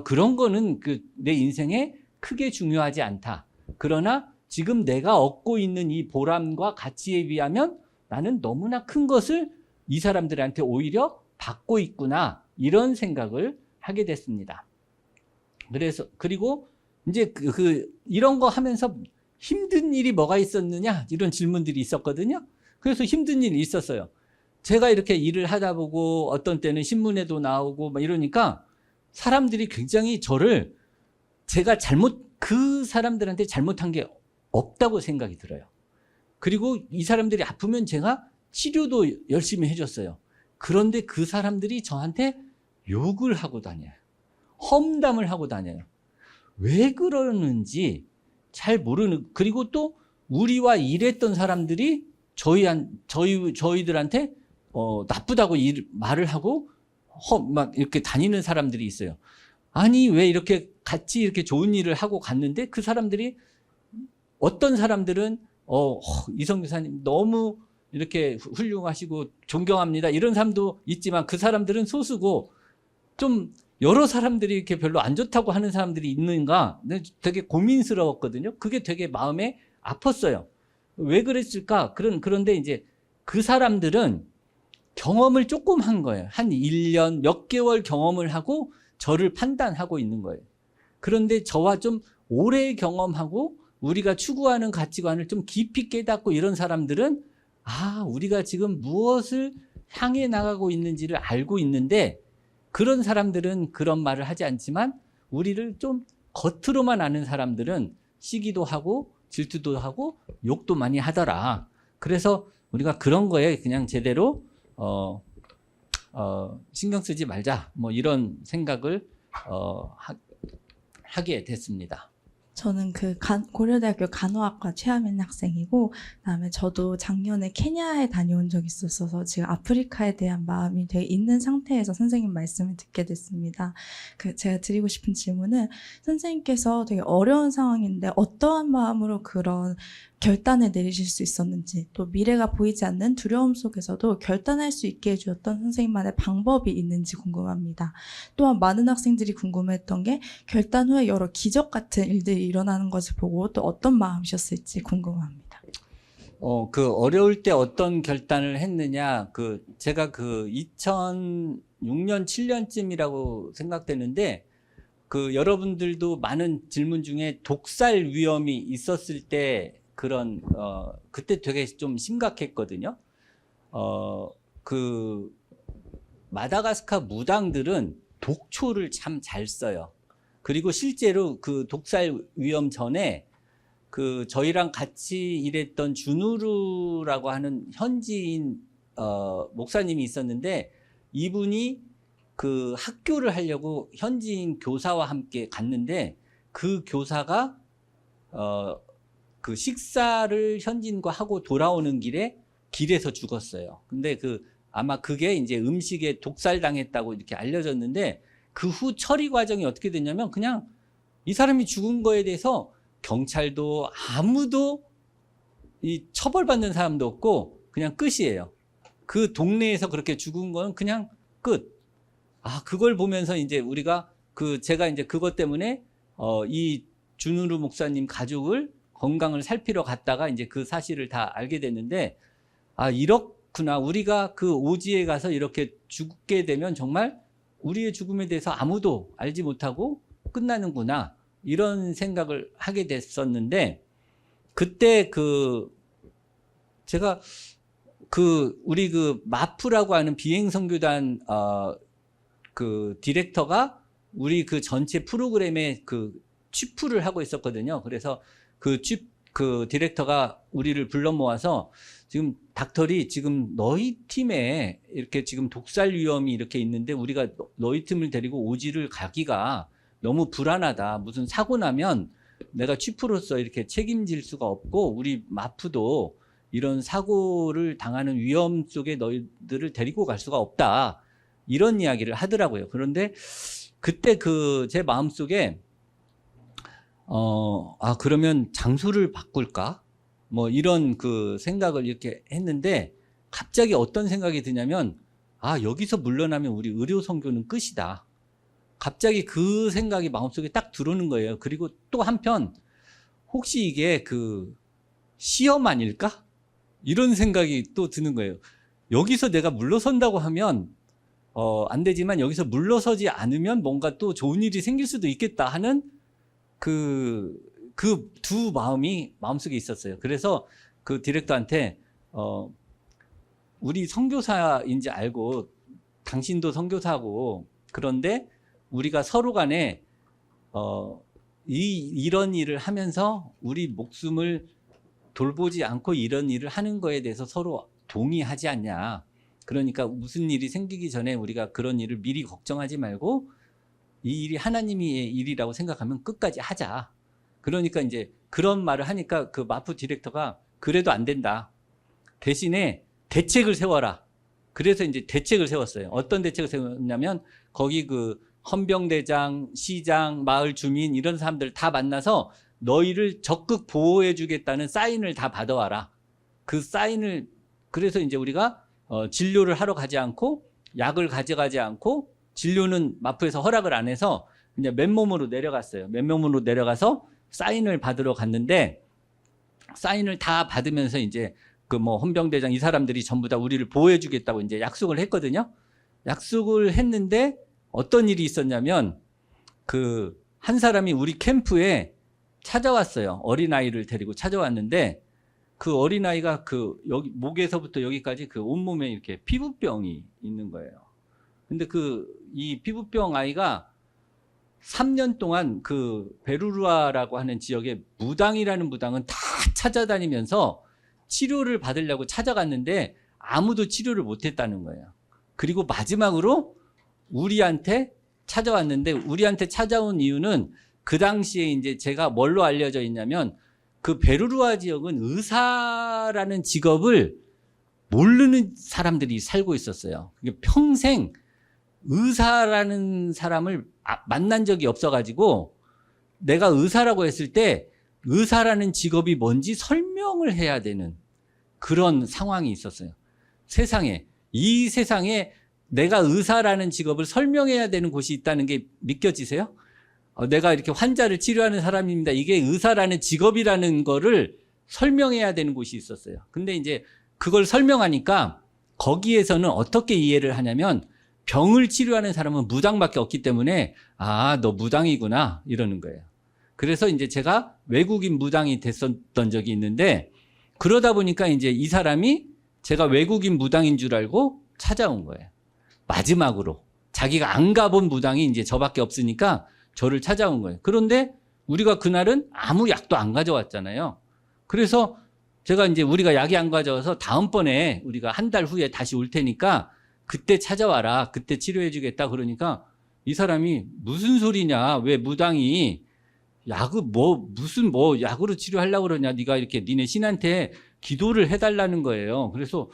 그런 거는 내 인생에 크게 중요하지 않다. 그러나 지금 내가 얻고 있는 이 보람과 가치에 비하면 나는 너무나 큰 것을 이 사람들한테 오히려 받고 있구나, 이런 생각을 하게 됐습니다. 그리고 이제 이런 거 하면서 힘든 일이 뭐가 있었느냐, 이런 질문들이 있었거든요. 그래서 힘든 일이 있었어요. 제가 이렇게 일을 하다 보고 어떤 때는 신문에도 나오고 막 이러니까 사람들이 굉장히 저를, 제가 그 사람들한테 잘못한 게 없다고 생각이 들어요. 그리고 이 사람들이 아프면 제가 치료도 열심히 해줬어요. 그런데 그 사람들이 저한테 욕을 하고 다녀요. 험담을 하고 다녀요. 왜 그러는지 잘 모르는, 그리고 또 우리와 일했던 사람들이 저희들한테 나쁘다고 말을 하고 막 이렇게 다니는 사람들이 있어요. 아니, 왜 이렇게 같이 이렇게 좋은 일을 하고 갔는데 그 사람들이, 어떤 사람들은 이성 교사님 너무 이렇게 훌륭하시고 존경합니다, 이런 사람도 있지만 그 사람들은 소수고, 좀 여러 사람들이 이렇게 별로 안 좋다고 하는 사람들이 있는가 되게 고민스러웠거든요. 그게 되게 마음에 아팠어요. 왜 그랬을까? 그런데 이제 그 사람들은 경험을 조금 한 거예요. 한 1년 몇 개월 경험을 하고 저를 판단하고 있는 거예요. 그런데 저와 좀 오래 경험하고 우리가 추구하는 가치관을 좀 깊이 깨닫고 이런 사람들은, 우리가 지금 무엇을 향해 나가고 있는지를 알고 있는데, 그런 사람들은 그런 말을 하지 않지만 우리를 좀 겉으로만 아는 사람들은 시기도 하고 질투도 하고 욕도 많이 하더라. 그래서 우리가 그런 거에 그냥 제대로 신경 쓰지 말자, 뭐 이런 생각을 하게 됐습니다. 저는 고려대학교 간호학과 최하민 학생이고, 그다음에 저도 작년에 케냐에 다녀온 적이 있었어서 지금 아프리카에 대한 마음이 되게 있는 상태에서 선생님 말씀을 듣게 됐습니다. 제가 드리고 싶은 질문은, 선생님께서 되게 어려운 상황인데 어떠한 마음으로 그런 결단을 내리실 수 있었는지, 또 미래가 보이지 않는 두려움 속에서도 결단할 수 있게 해주었던 선생님만의 방법이 있는지 궁금합니다. 또한 많은 학생들이 궁금했던 게, 결단 후에 여러 기적 같은 일들이 일어나는 것을 보고 또 어떤 마음이셨을지 궁금합니다. 어려울 때 어떤 결단을 했느냐, 제가 2006년, 7년쯤이라고 생각되는데, 여러분들도 많은 질문 중에 독살 위험이 있었을 때 그때 되게 좀 심각했거든요. 마다가스카 무당들은 독초를 참 잘 써요. 그리고 실제로 독살 위험 전에 저희랑 같이 일했던 준우루라고 하는 현지인 목사님이 있었는데, 이분이 학교를 하려고 현지인 교사와 함께 갔는데, 그 교사가 식사를 현지인과 하고 돌아오는 길에서 죽었어요. 근데 아마 그게 이제 음식에 독살당했다고 이렇게 알려졌는데, 그 후 처리 과정이 어떻게 됐냐면, 그냥 이 사람이 죽은 거에 대해서 경찰도 아무도 처벌받는 사람도 없고 그냥 끝이에요. 그 동네에서 그렇게 죽은 건 그냥 끝. 그걸 보면서 이제 우리가 제가 이제 그것 때문에 이 준우루 목사님 가족을 건강을 살피러 갔다가 이제 그 사실을 다 알게 됐는데, 이렇구나. 우리가 오지에 가서 이렇게 죽게 되면 정말 우리의 죽음에 대해서 아무도 알지 못하고 끝나는구나, 이런 생각을 하게 됐었는데, 그때 제가 우리 마프라고 하는 비행선교단 디렉터가 우리 전체 프로그램에 취프를 하고 있었거든요. 그래서 그 디렉터가 우리를 불러 모아서, 지금 닥터리, 지금 너희 팀에 이렇게 지금 독살 위험이 이렇게 있는데 우리가 너희 팀을 데리고 오지를 가기가 너무 불안하다. 무슨 사고 나면 내가 취프로서 이렇게 책임질 수가 없고, 우리 마프도 이런 사고를 당하는 위험 속에 너희들을 데리고 갈 수가 없다, 이런 이야기를 하더라고요. 그런데 그때 제 마음속에 그러면 장소를 바꿀까? 뭐 이런 생각을 이렇게 했는데, 갑자기 어떤 생각이 드냐면, 여기서 물러나면 우리 의료 선교는 끝이다. 갑자기 그 생각이 마음속에 딱 들어오는 거예요. 그리고 또 한편, 혹시 이게 그 시험 아닐까? 이런 생각이 또 드는 거예요. 여기서 내가 물러선다고 하면 안 되지만 여기서 물러서지 않으면 뭔가 또 좋은 일이 생길 수도 있겠다 하는 그 두 마음이 마음속에 있었어요. 그래서 그 디렉터한테 우리 선교사인지 알고 당신도 선교사고 그런데 우리가 서로 간에 이런 일을 하면서 우리 목숨을 돌보지 않고 이런 일을 하는 거에 대해서 서로 동의하지 않냐. 그러니까 무슨 일이 생기기 전에 우리가 그런 일을 미리 걱정하지 말고 이 일이 하나님의 일이라고 생각하면 끝까지 하자. 그러니까 이제 그런 말을 하니까 그 마프 디렉터가 그래도 안 된다. 대신에 대책을 세워라. 그래서 이제 대책을 세웠어요. 어떤 대책을 세웠냐면 거기 그 헌병대장, 시장, 마을 주민 이런 사람들 다 만나서 너희를 적극 보호해 주겠다는 사인을 다 받아와라. 그 사인을 그래서 이제 우리가 진료를 하러 가지 않고 약을 가져가지 않고 진료는 마프에서 허락을 안 해서 그냥 맨몸으로 내려갔어요. 맨몸으로 내려가서 사인을 받으러 갔는데 사인을 다 받으면서 이제 그 뭐 헌병대장 이 사람들이 전부 다 우리를 보호해 주겠다고 이제 약속을 했거든요. 약속을 했는데 어떤 일이 있었냐면 그 한 사람이 우리 캠프에 찾아왔어요. 어린아이를 데리고 찾아왔는데 그 어린아이가 그 여기 목에서부터 여기까지 그 온몸에 이렇게 피부병이 있는 거예요. 근데 이 피부병 아이가 3년 동안 그 베루루아라고 하는 지역에 무당이라는 무당은 다 찾아다니면서 치료를 받으려고 찾아갔는데 아무도 치료를 못했다는 거예요. 그리고 마지막으로 우리한테 찾아왔는데 우리한테 찾아온 이유는 그 당시에 이제 제가 뭘로 알려져 있냐면 그 베루루아 지역은 의사라는 직업을 모르는 사람들이 살고 있었어요. 평생 의사라는 사람을 만난 적이 없어가지고 내가 의사라고 했을 때 의사라는 직업이 뭔지 설명을 해야 되는 그런 상황이 있었어요. 이 세상에 내가 의사라는 직업을 설명해야 되는 곳이 있다는 게 믿겨지세요? 내가 이렇게 환자를 치료하는 사람입니다. 이게 의사라는 직업이라는 거를 설명해야 되는 곳이 있었어요. 근데 이제 그걸 설명하니까 거기에서는 어떻게 이해를 하냐면 병을 치료하는 사람은 무당밖에 없기 때문에 너 무당이구나 이러는 거예요. 그래서 이제 제가 외국인 무당이 됐었던 적이 있는데 그러다 보니까 이제 이 사람이 제가 외국인 무당인 줄 알고 찾아온 거예요. 마지막으로 자기가 안 가본 무당이 이제 저밖에 없으니까 저를 찾아온 거예요. 그런데 우리가 그날은 아무 약도 안 가져왔잖아요. 그래서 제가 이제 우리가 약이 안 가져와서 다음번에 우리가 한 달 후에 다시 올 테니까 그때 찾아와라. 그때 치료해 주겠다. 그러니까 이 사람이 무슨 소리냐. 왜 무당이 무슨 약으로 치료하려고 그러냐. 네가 이렇게 니네 신한테 기도를 해달라는 거예요. 그래서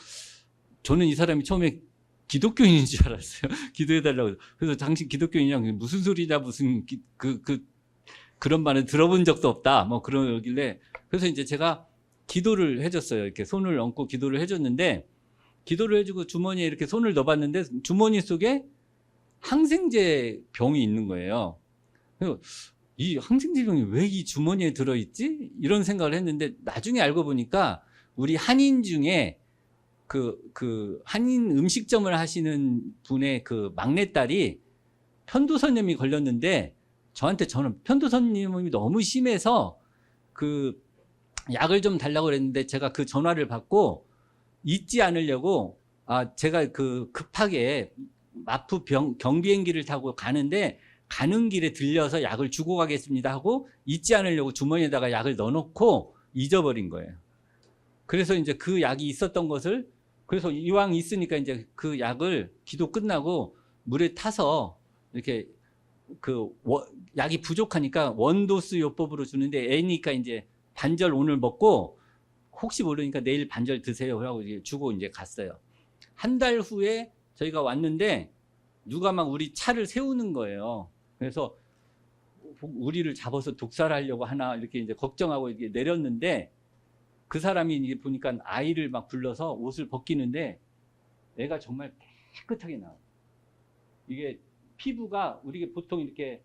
저는 이 사람이 처음에 기독교인인 줄 알았어요. 기도해달라고. 그래서 당신 기독교인이냐 무슨 소리냐 무슨 그런 말은 들어본 적도 없다. 뭐 그러길래 그래서 이제 제가 기도를 해줬어요. 이렇게 손을 얹고 기도를 해줬는데 기도를 해주고 주머니에 이렇게 손을 넣어봤는데 주머니 속에 항생제 병이 있는 거예요. 그래서 이 항생제 병이 왜 이 주머니에 들어있지? 이런 생각을 했는데 나중에 알고 보니까 우리 한인 중에 그 한인 음식점을 하시는 분의 그 막내딸이 편도선염이 걸렸는데 저는 편도선염이 너무 심해서 그 약을 좀 달라고 그랬는데 제가 그 전화를 받고 잊지 않으려고 제가 급하게 마프 경비행기를 타고 가는데 가는 길에 들려서 약을 주고 가겠습니다 하고 잊지 않으려고 주머니에다가 약을 넣어놓고 잊어버린 거예요. 그래서 이제 그 약이 있었던 것을 그래서 이왕 있으니까 이제 그 약을 기도 끝나고 물에 타서 이렇게 약이 부족하니까 원도수 요법으로 주는데 애니까 이제 반절 오늘 먹고 혹시 모르니까 내일 반절 드세요 하고 이제 주고 이제 갔어요. 한 달 후에 저희가 왔는데 누가 막 우리 차를 세우는 거예요. 그래서 우리를 잡아서 독살하려고 하나 이렇게 이제 걱정하고 이렇게 내렸는데 그 사람이 이제 보니까 아이를 막 불러서 옷을 벗기는데 애가 정말 깨끗하게 나와요. 이게 피부가 우리가 보통 이렇게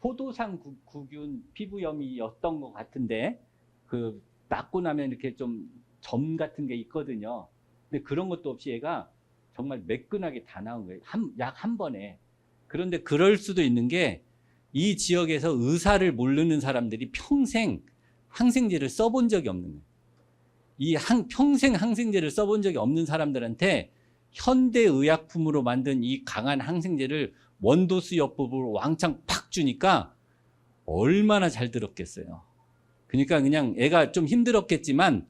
포도상 구균 피부염이었던 것 같은데 그 낫고 나면 이렇게 좀 점 같은 게 있거든요. 근데 그런 것도 없이 얘가 정말 매끈하게 다 나온 거예요. 약 한 번에. 그런데 그럴 수도 있는 게 이 지역에서 의사를 모르는 사람들이 평생 항생제를 써본 적이 없는 거예요. 평생 항생제를 써본 적이 없는 사람들한테 현대의약품으로 만든 이 강한 항생제를 원도수 요법으로 왕창 팍 주니까 얼마나 잘 들었겠어요. 그러니까 그냥 애가 좀 힘들었겠지만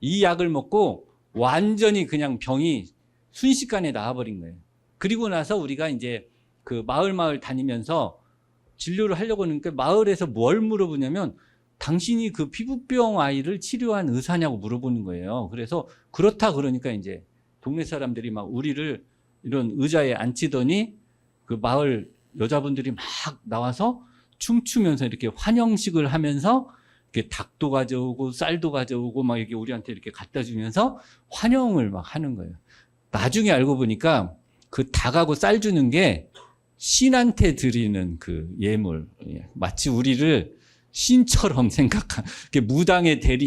이 약을 먹고 완전히 그냥 병이 순식간에 나아버린 거예요. 그리고 나서 우리가 이제 그 마을 다니면서 진료를 하려고 하니까 마을에서 뭘 물어보냐면 당신이 그 피부병 아이를 치료한 의사냐고 물어보는 거예요. 그래서 그렇다 그러니까 이제 동네 사람들이 막 우리를 이런 의자에 앉히더니 그 마을 여자분들이 막 나와서 춤추면서 이렇게 환영식을 하면서 이렇게 닭도 가져오고 쌀도 가져오고 막 이렇게 우리한테 이렇게 갖다 주면서 환영을 막 하는 거예요. 나중에 알고 보니까 그 닭하고 쌀 주는 게 신한테 드리는 그 예물. 마치 우리를 신처럼 생각한,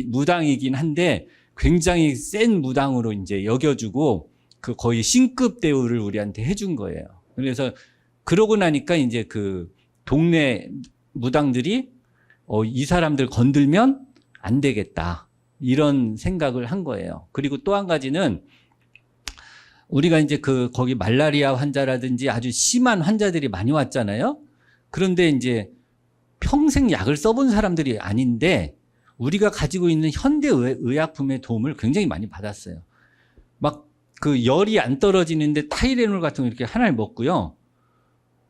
무당이긴 한데 굉장히 센 무당으로 이제 여겨주고 그 거의 신급 대우를 우리한테 해준 거예요. 그래서 그러고 나니까 이제 그 동네 무당들이 이 사람들 건들면 안 되겠다. 이런 생각을 한 거예요. 그리고 또 한 가지는 우리가 이제 거기 말라리아 환자라든지 아주 심한 환자들이 많이 왔잖아요. 그런데 이제 평생 약을 써본 사람들이 아닌데 우리가 가지고 있는 현대 의약품의 도움을 굉장히 많이 받았어요. 막 그 열이 안 떨어지는데 타이레놀 같은 거 이렇게 하나를 먹고요.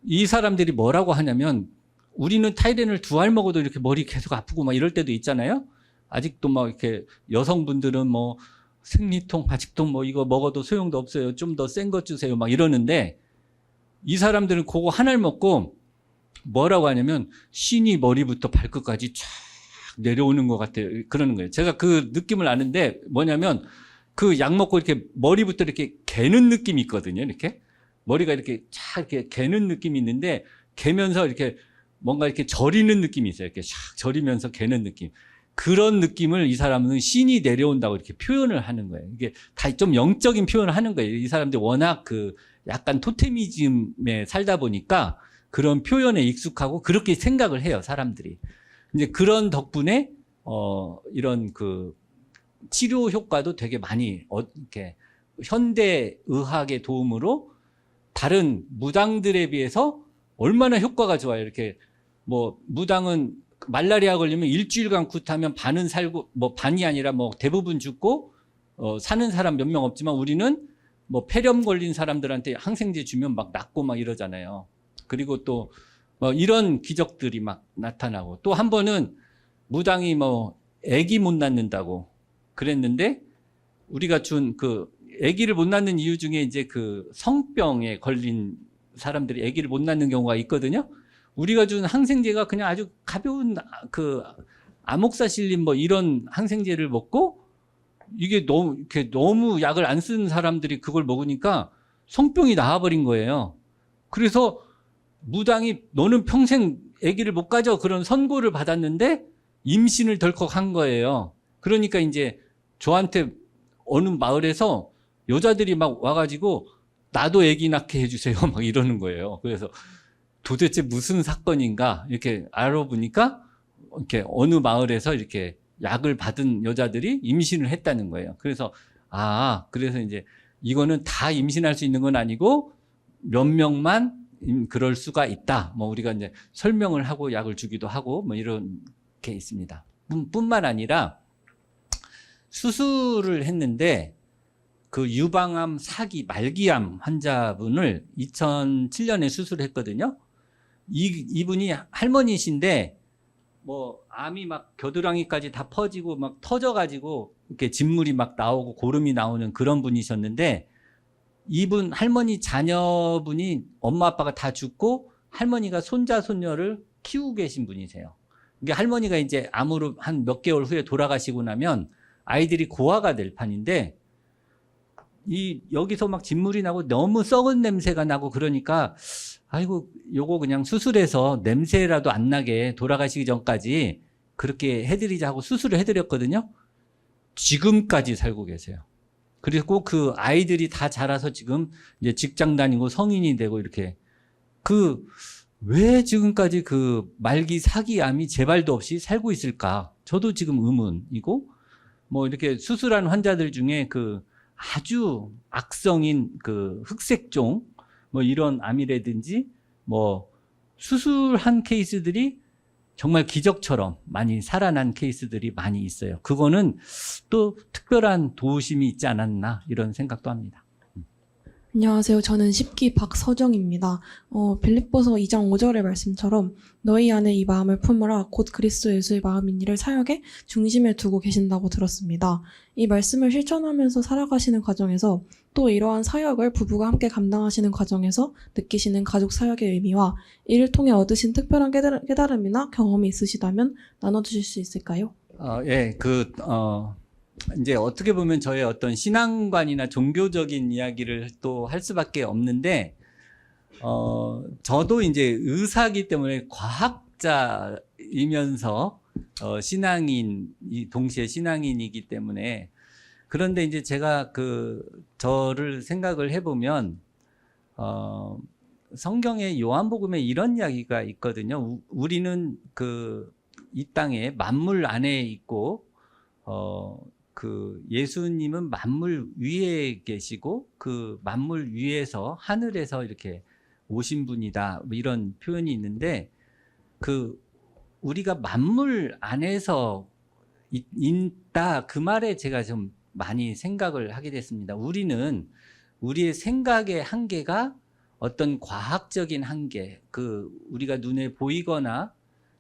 이 사람들이 뭐라고 하냐면 우리는 타이레놀 2알 먹어도 이렇게 머리 계속 아프고 막 이럴 때도 있잖아요. 아직도 막 이렇게 여성분들은 뭐 생리통, 바직통 뭐 이거 먹어도 소용도 없어요. 좀 더 센 것 주세요. 막 이러는데 이 사람들은 그거 하나를 먹고 뭐라고 하냐면 신이 머리부터 발끝까지 쫙 내려오는 것 같아요. 그러는 거예요. 제가 그 느낌을 아는데 뭐냐면 그 약 먹고 이렇게 머리부터 이렇게 개는 느낌이 있거든요. 이렇게 머리가 이렇게 쫙 이렇게 개는 느낌이 있는데 개면서 이렇게 뭔가 이렇게 저리는 느낌이 있어요. 이렇게 샥 저리면서 개는 느낌. 그런 느낌을 이 사람은 신이 내려온다고 이렇게 표현을 하는 거예요. 이게 다 좀 영적인 표현을 하는 거예요. 이 사람들이 워낙 그 약간 토테미즘에 살다 보니까 그런 표현에 익숙하고 그렇게 생각을 해요, 사람들이. 이제 그런 덕분에 이런 그 치료 효과도 되게 많이 이렇게 현대 의학의 도움으로 다른 무당들에 비해서 얼마나 효과가 좋아요. 이렇게 뭐 무당은 말라리아 걸리면 일주일간 굿하면 반은 살고 뭐 반이 아니라 뭐 대부분 죽고 사는 사람 몇 명 없지만 우리는 뭐 폐렴 걸린 사람들한테 항생제 주면 막 낫고 막 이러잖아요. 그리고 또 뭐 이런 기적들이 막 나타나고 또 한 번은 무당이 뭐 아기 못 낳는다고 그랬는데 우리가 준 그 아기를 못 낳는 이유 중에 이제 그 성병에 걸린 사람들이 아기를 못 낳는 경우가 있거든요. 우리가 준 항생제가 그냥 아주 가벼운 그 아목사실린 뭐 이런 항생제를 먹고 이게 너무 약을 안 쓰는 사람들이 그걸 먹으니까 성병이 나와버린 거예요. 그래서 무당이 너는 평생 아기를 못 가져 그런 선고를 받았는데 임신을 덜컥 한 거예요. 그러니까 이제 저한테 어느 마을에서 여자들이 막 와가지고 나도 아기 낳게 해주세요 막 이러는 거예요. 그래서 도대체 무슨 사건인가 이렇게 알아보니까 이렇게 어느 마을에서 이렇게 약을 받은 여자들이 임신을 했다는 거예요. 그래서 그래서 이제 이거는 다 임신할 수 있는 건 아니고 몇 명만 그럴 수가 있다. 뭐 우리가 이제 설명을 하고 약을 주기도 하고 뭐 이런 게 있습니다. 뿐만 아니라 수술을 했는데 그 유방암 4기 말기암 환자분을 2007년에 수술했거든요. 이분이 할머니신데 뭐 암이 막 겨드랑이까지 다 퍼지고 막 터져가지고 이렇게 진물이 막 나오고 고름이 나오는 그런 분이셨는데 이분 할머니 자녀분이 엄마 아빠가 다 죽고 할머니가 손자 손녀를 키우고 계신 분이세요. 이게 할머니가 이제 암으로 한 몇 개월 후에 돌아가시고 나면 아이들이 고아가 될 판인데 여기서 막 진물이 나고 너무 썩은 냄새가 나고 그러니까 아이고 요거 그냥 수술해서 냄새라도 안 나게 돌아가시기 전까지 그렇게 해드리자 하고 수술을 해드렸거든요. 지금까지 살고 계세요. 그리고 그 아이들이 다 자라서 지금 이제 직장 다니고 성인이 되고 이렇게 왜 지금까지 그 말기 사기암이 재발도 없이 살고 있을까? 저도 지금 의문이고, 뭐 이렇게 수술한 환자들 중에 그 아주 악성인 그 흑색종, 뭐 이런 암이라든지, 뭐 수술한 케이스들이 정말 기적처럼 많이 살아난 케이스들이 많이 있어요. 그거는 또 특별한 도우심이 있지 않았나 이런 생각도 합니다. 안녕하세요. 저는 10기 박서정입니다. 빌립보서 2장 5절의 말씀처럼 너희 안에 이 마음을 품으라 곧 그리스도 예수의 마음이니를 사역에 중심에 두고 계신다고 들었습니다. 이 말씀을 실천하면서 살아가시는 과정에서 또 이러한 사역을 부부가 함께 감당하시는 과정에서 느끼시는 가족 사역의 의미와 이를 통해 얻으신 특별한 깨달음이나 경험이 있으시다면 나눠주실 수 있을까요? 이제 어떻게 보면 저의 어떤 신앙관이나 종교적인 이야기를 또 할 수밖에 없는데, 저도 이제 의사이기 때문에 과학자이면서, 동시에 신앙인이기 때문에, 그런데 이제 제가 저를 생각을 해보면, 성경의 요한복음에 이런 이야기가 있거든요. 우리는 이 땅에 만물 안에 있고, 예수님은 만물 위에 계시고 그 만물 위에서 하늘에서 이렇게 오신 분이다. 뭐 이런 표현이 있는데 우리가 만물 안에서 있다. 그 말에 제가 좀 많이 생각을 하게 됐습니다. 우리는 우리의 생각의 한계가 어떤 과학적인 한계, 우리가 눈에 보이거나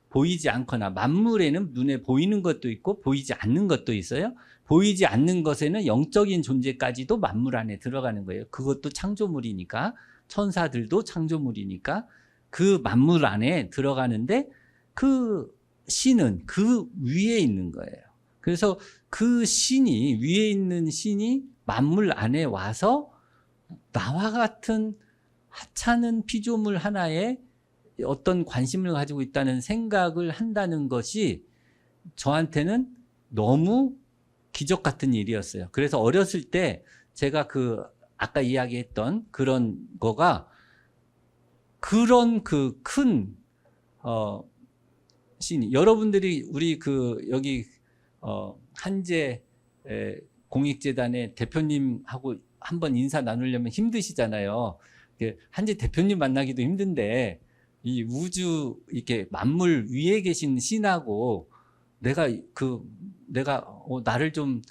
보이지 않거나 만물에는 눈에 보이는 것도 있고 보이지 않는 것도 있어요. 보이지 않는 것에는 영적인 존재까지도 만물 안에 들어가는 거예요. 그것도 창조물이니까 천사들도 창조물이니까 그 만물 안에 들어가는데 그 신은 그 위에 있는 거예요. 그래서 그 신이 위에 있는 신이 만물 안에 와서 나와 같은 하찮은 피조물 하나에 어떤 관심을 가지고 있다는 생각을 한다는 것이 저한테는 너무 기적 같은 일이었어요. 그래서 어렸을 때 제가 아까 이야기했던 그런 거가 그런 큰 신이 여러분들이 우리 여기 한재 공익재단의 대표님하고 한번 인사 나누려면 힘드시잖아요. 한재 대표님 만나기도 힘든데 이 우주 이렇게 만물 위에 계신 신하고 내가 나를 좀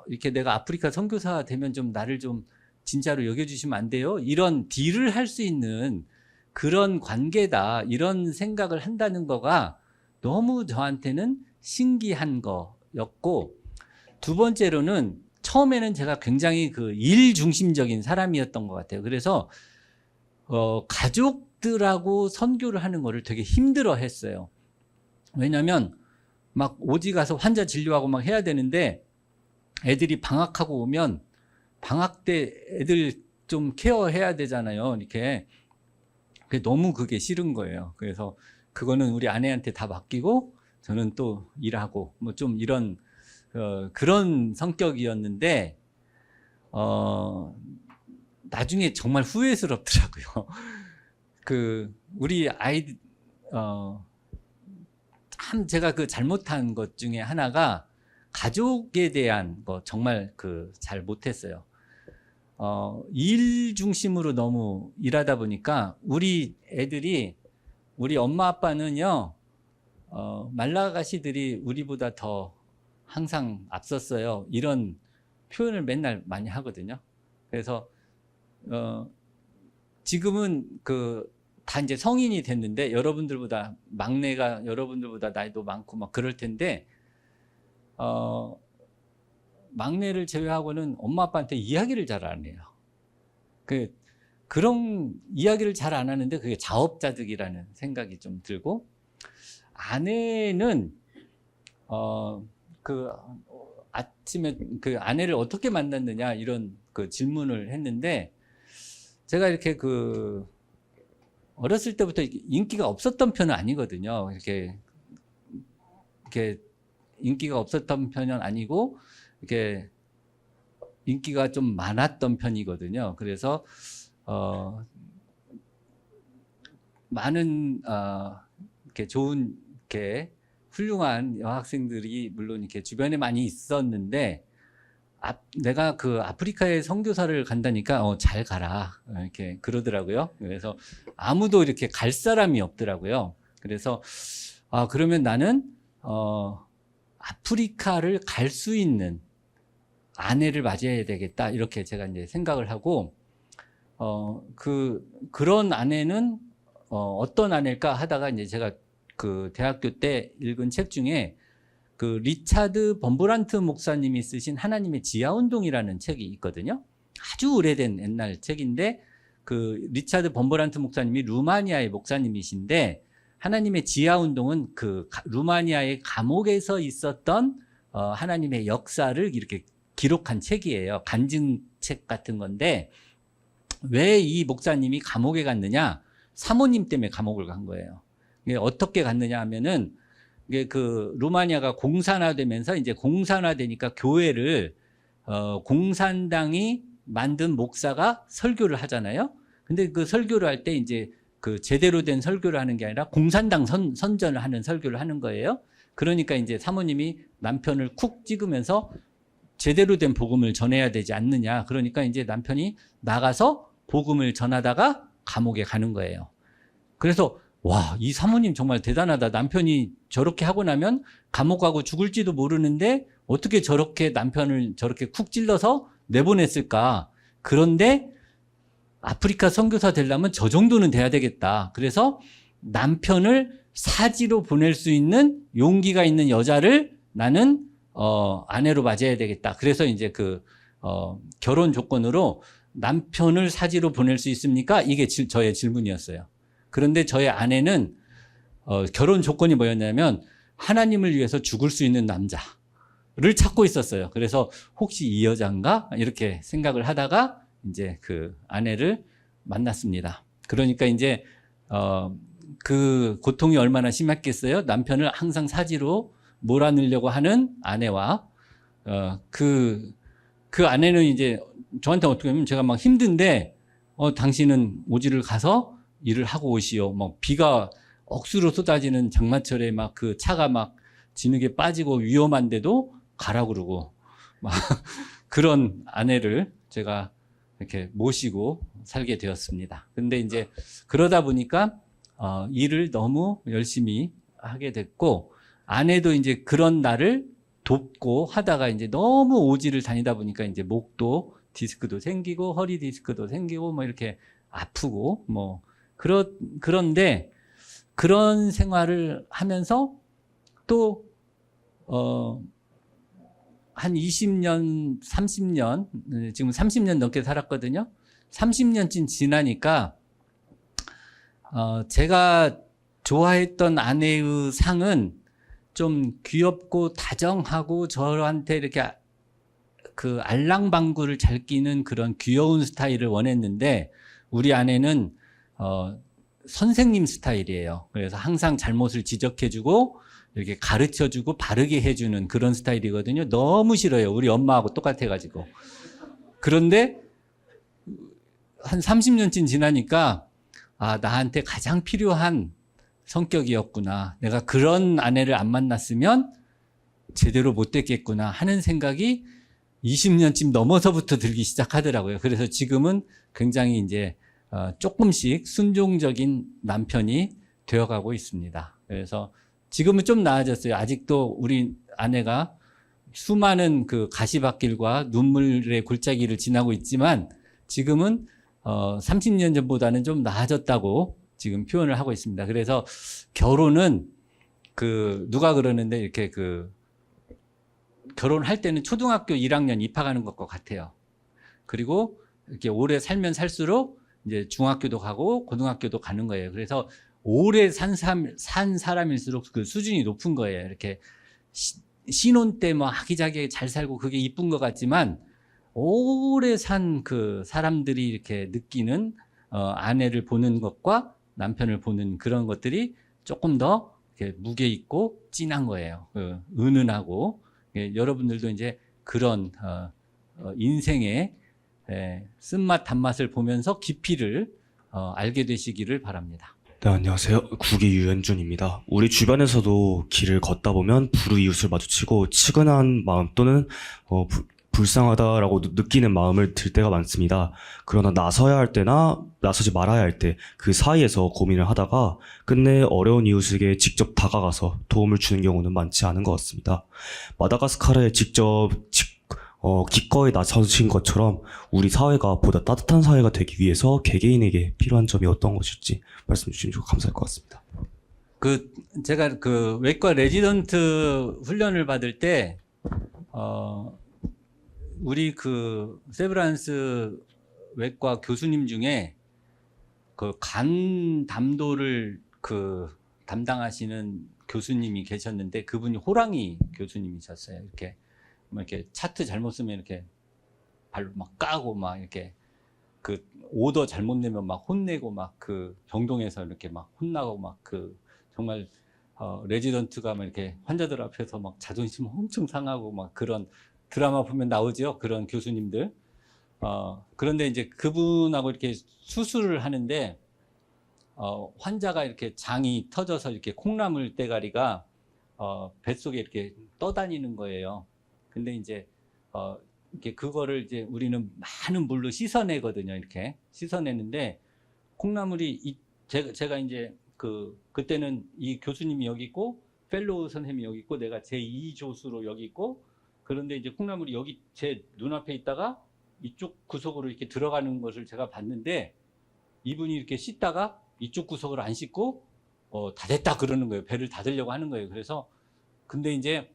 이렇게 내가 아프리카 선교사 되면 좀 나를 좀 진짜로 여겨주시면 안 돼요? 이런 딜을 할 수 있는 그런 관계다. 이런 생각을 한다는 거가 너무 저한테는 신기한 거였고, 두 번째로는 처음에는 제가 굉장히 일 중심적인 사람이었던 것 같아요. 그래서 가족들하고 선교를 하는 거를 되게 힘들어 했어요. 왜냐면 막 오지 가서 환자 진료하고 막 해야 되는데 애들이 방학하고 오면 방학 때 애들 좀 케어해야 되잖아요. 이렇게. 너무 그게 싫은 거예요. 그래서 그거는 우리 아내한테 다 맡기고 저는 또 일하고 뭐 좀 이런 그런 성격이었는데 나중에 정말 후회스럽더라고요. 우리 아이 참 제가 잘못한 것 중에 하나가 가족에 대한 거 정말 잘 못했어요. 일 중심으로 너무 일하다 보니까 우리 애들이 우리 엄마 아빠는요 말라가시들이 우리보다 더 항상 앞섰어요. 이런 표현을 맨날 많이 하거든요. 그래서 지금은 다 이제 성인이 됐는데 막내가 여러분들보다 나이도 많고 막 그럴 텐데 막내를 제외하고는 엄마 아빠한테 이야기를 잘 안 해요. 그런 이야기를 잘 안 하는데 그게 자업자득이라는 생각이 좀 들고, 아내는 아침에 아내를 어떻게 만났느냐 이런 그 질문을 했는데 제가 이렇게 그 어렸을 때부터 인기가 없었던 편은 아니거든요. 이렇게 인기가 없었던 편은 아니고 이렇게 인기가 좀 많았던 편이거든요. 그래서 많은 이렇게 좋은 이렇게 훌륭한 여학생들이 물론 이렇게 주변에 많이 있었는데 내가 그 아프리카에 선교사를 간다니까 잘 가라 이렇게 그러더라고요. 그래서 아무도 이렇게 갈 사람이 없더라고요. 그래서 그러면 나는 아프리카를 갈 수 있는 아내를 맞이해야 되겠다 이렇게 제가 이제 생각을 하고 그런 아내는 어떤 아내일까 하다가 이제 제가 그 대학교 때 읽은 책 중에 그 리차드 범브란트 목사님이 쓰신 하나님의 지하운동이라는 책이 있거든요. 아주 오래된 옛날 책인데 그 리차드 범브란트 목사님이 루마니아의 목사님이신데 하나님의 지하운동은 그 루마니아의 감옥에서 있었던 하나님의 역사를 이렇게 기록한 책이에요. 간증책 같은 건데 왜 이 목사님이 감옥에 갔느냐? 사모님 때문에 감옥을 간 거예요. 이게 어떻게 갔느냐 하면은 이게 그 루마니아가 공산화되면서 이제 공산화되니까 교회를 공산당이 만든 목사가 설교를 하잖아요. 근데 그 설교를 할 때 이제 그 제대로 된 설교를 하는 게 아니라 공산당 선전을 하는 설교를 하는 거예요. 그러니까 이제 사모님이 남편을 쿡 찍으면서 제대로 된 복음을 전해야 되지 않느냐. 그러니까 이제 남편이 나가서 복음을 전하다가 감옥에 가는 거예요. 그래서 와, 이 사모님 정말 대단하다. 남편이 저렇게 하고 나면 감옥 가고 죽을지도 모르는데 어떻게 저렇게 남편을 저렇게 쿡 찔러서 내보냈을까. 그런데 아프리카 선교사 되려면 저 정도는 돼야 되겠다. 그래서 남편을 사지로 보낼 수 있는 용기가 있는 여자를 나는 아내로 맞이해야 되겠다. 그래서 이제 결혼 조건으로 남편을 사지로 보낼 수 있습니까? 이게 저의 질문이었어요. 그런데 저의 아내는 결혼 조건이 뭐였냐면 하나님을 위해서 죽을 수 있는 남자를 찾고 있었어요. 그래서 혹시 이 여자인가? 이렇게 생각을 하다가 이제 그 아내를 만났습니다. 그러니까 이제 그 고통이 얼마나 심했겠어요? 남편을 항상 사지로 몰아넣으려고 하는 아내와 그 아내는 이제 저한테 어떻게 하면 제가 막 힘든데 당신은 오지를 가서 일을 하고 오시오. 막 비가 억수로 쏟아지는 장마철에 막 그 차가 막 진흙에 빠지고 위험한데도 가라 그러고 막 그런 아내를 제가 이렇게 모시고 살게 되었습니다. 근데 이제 그러다 보니까 일을 너무 열심히 하게 됐고 아내도 이제 그런 나를 돕고 하다가 이제 너무 오지를 다니다 보니까 이제 목도 디스크도 생기고 허리 디스크도 생기고 뭐 이렇게 아프고 뭐 그런데 그런 생활을 하면서 또 한 20년, 30년, 지금 30년 넘게 살았거든요. 30년쯤 지나니까 제가 좋아했던 아내의 상은 좀 귀엽고 다정하고 저한테 이렇게 그 알랑방구를 잘 끼는 그런 귀여운 스타일을 원했는데 우리 아내는 선생님 스타일이에요. 그래서 항상 잘못을 지적해주고 이렇게 가르쳐주고 바르게 해주는 그런 스타일이거든요. 너무 싫어요. 우리 엄마하고 똑같아가지고. 그런데 한 30년쯤 지나니까 나한테 가장 필요한 성격이었구나. 내가 그런 아내를 안 만났으면 제대로 못 됐겠구나 하는 생각이 20년쯤 넘어서부터 들기 시작하더라고요. 그래서 지금은 굉장히 이제 조금씩 순종적인 남편이 되어가고 있습니다. 그래서 지금은 좀 나아졌어요. 아직도 우리 아내가 수많은 그 가시밭길과 눈물의 골짜기를 지나고 있지만 지금은 30년 전보다는 좀 나아졌다고 지금 표현을 하고 있습니다. 그래서 결혼은 누가 그러는데 이렇게 결혼할 때는 초등학교 1학년 입학하는 것과 같아요. 그리고 이렇게 오래 살면 살수록 이제 중학교도 가고 고등학교도 가는 거예요. 그래서 오래 산 사람일수록 그 수준이 높은 거예요. 이렇게 신혼 때 뭐 아기자기하게 잘 살고 그게 이쁜 것 같지만 오래 산 그 사람들이 이렇게 느끼는 아내를 보는 것과 남편을 보는 그런 것들이 조금 더 이렇게 무게 있고 진한 거예요. 은은하고. 여러분들도 이제 그런 인생의 쓴맛 단맛을 보면서 깊이를 알게 되시기를 바랍니다. 네, 안녕하세요. 국기 유현준입니다. 우리 주변에서도 길을 걷다 보면 불우이웃을 마주치고 측은한 마음 또는 불쌍하다라고 느끼는 마음을 들 때가 많습니다. 그러나 나서야 할 때나 나서지 말아야 할 때 그 사이에서 고민을 하다가 끝내 어려운 이웃에게 직접 다가가서 도움을 주는 경우는 많지 않은 것 같습니다. 마다가스카르에 직접 기꺼이 나서신 것처럼 우리 사회가 보다 따뜻한 사회가 되기 위해서 개개인에게 필요한 점이 어떤 것일지 말씀 주시면 감사할 것 같습니다. 제가 외과 레지던트 훈련을 받을 때, 우리 세브란스 외과 교수님 중에 간 담도를 담당하시는 교수님이 계셨는데 그분이 호랑이 교수님이셨어요. 이렇게 차트 잘못 쓰면 이렇게 발로 막 까고 막 이렇게 오더 잘못 내면 막 혼내고 막 병동에서 이렇게 막 혼나고 막 정말 레지던트가 막 이렇게 환자들 앞에서 막 자존심 엄청 상하고 막 그런 드라마 보면 나오죠. 그런 교수님들. 그런데 이제 그분하고 이렇게 수술을 하는데 환자가 이렇게 장이 터져서 이렇게 콩나물 대가리가 뱃속에 이렇게 떠다니는 거예요. 근데 이제 이렇게 그거를 이제 우리는 많은 물로 씻어내거든요. 이렇게 씻어내는데 콩나물이 제가 이제 그때는 이 교수님이 여기 있고 펠로우 선생님이 여기 있고 내가 제2 조수로 여기 있고 그런데 이제 콩나물이 여기 제 눈앞에 있다가 이쪽 구석으로 이렇게 들어가는 것을 제가 봤는데 이분이 이렇게 씻다가 이쪽 구석을 안 씻고 다 됐다 그러는 거예요. 배를 닫으려고 하는 거예요. 그래서 근데 이제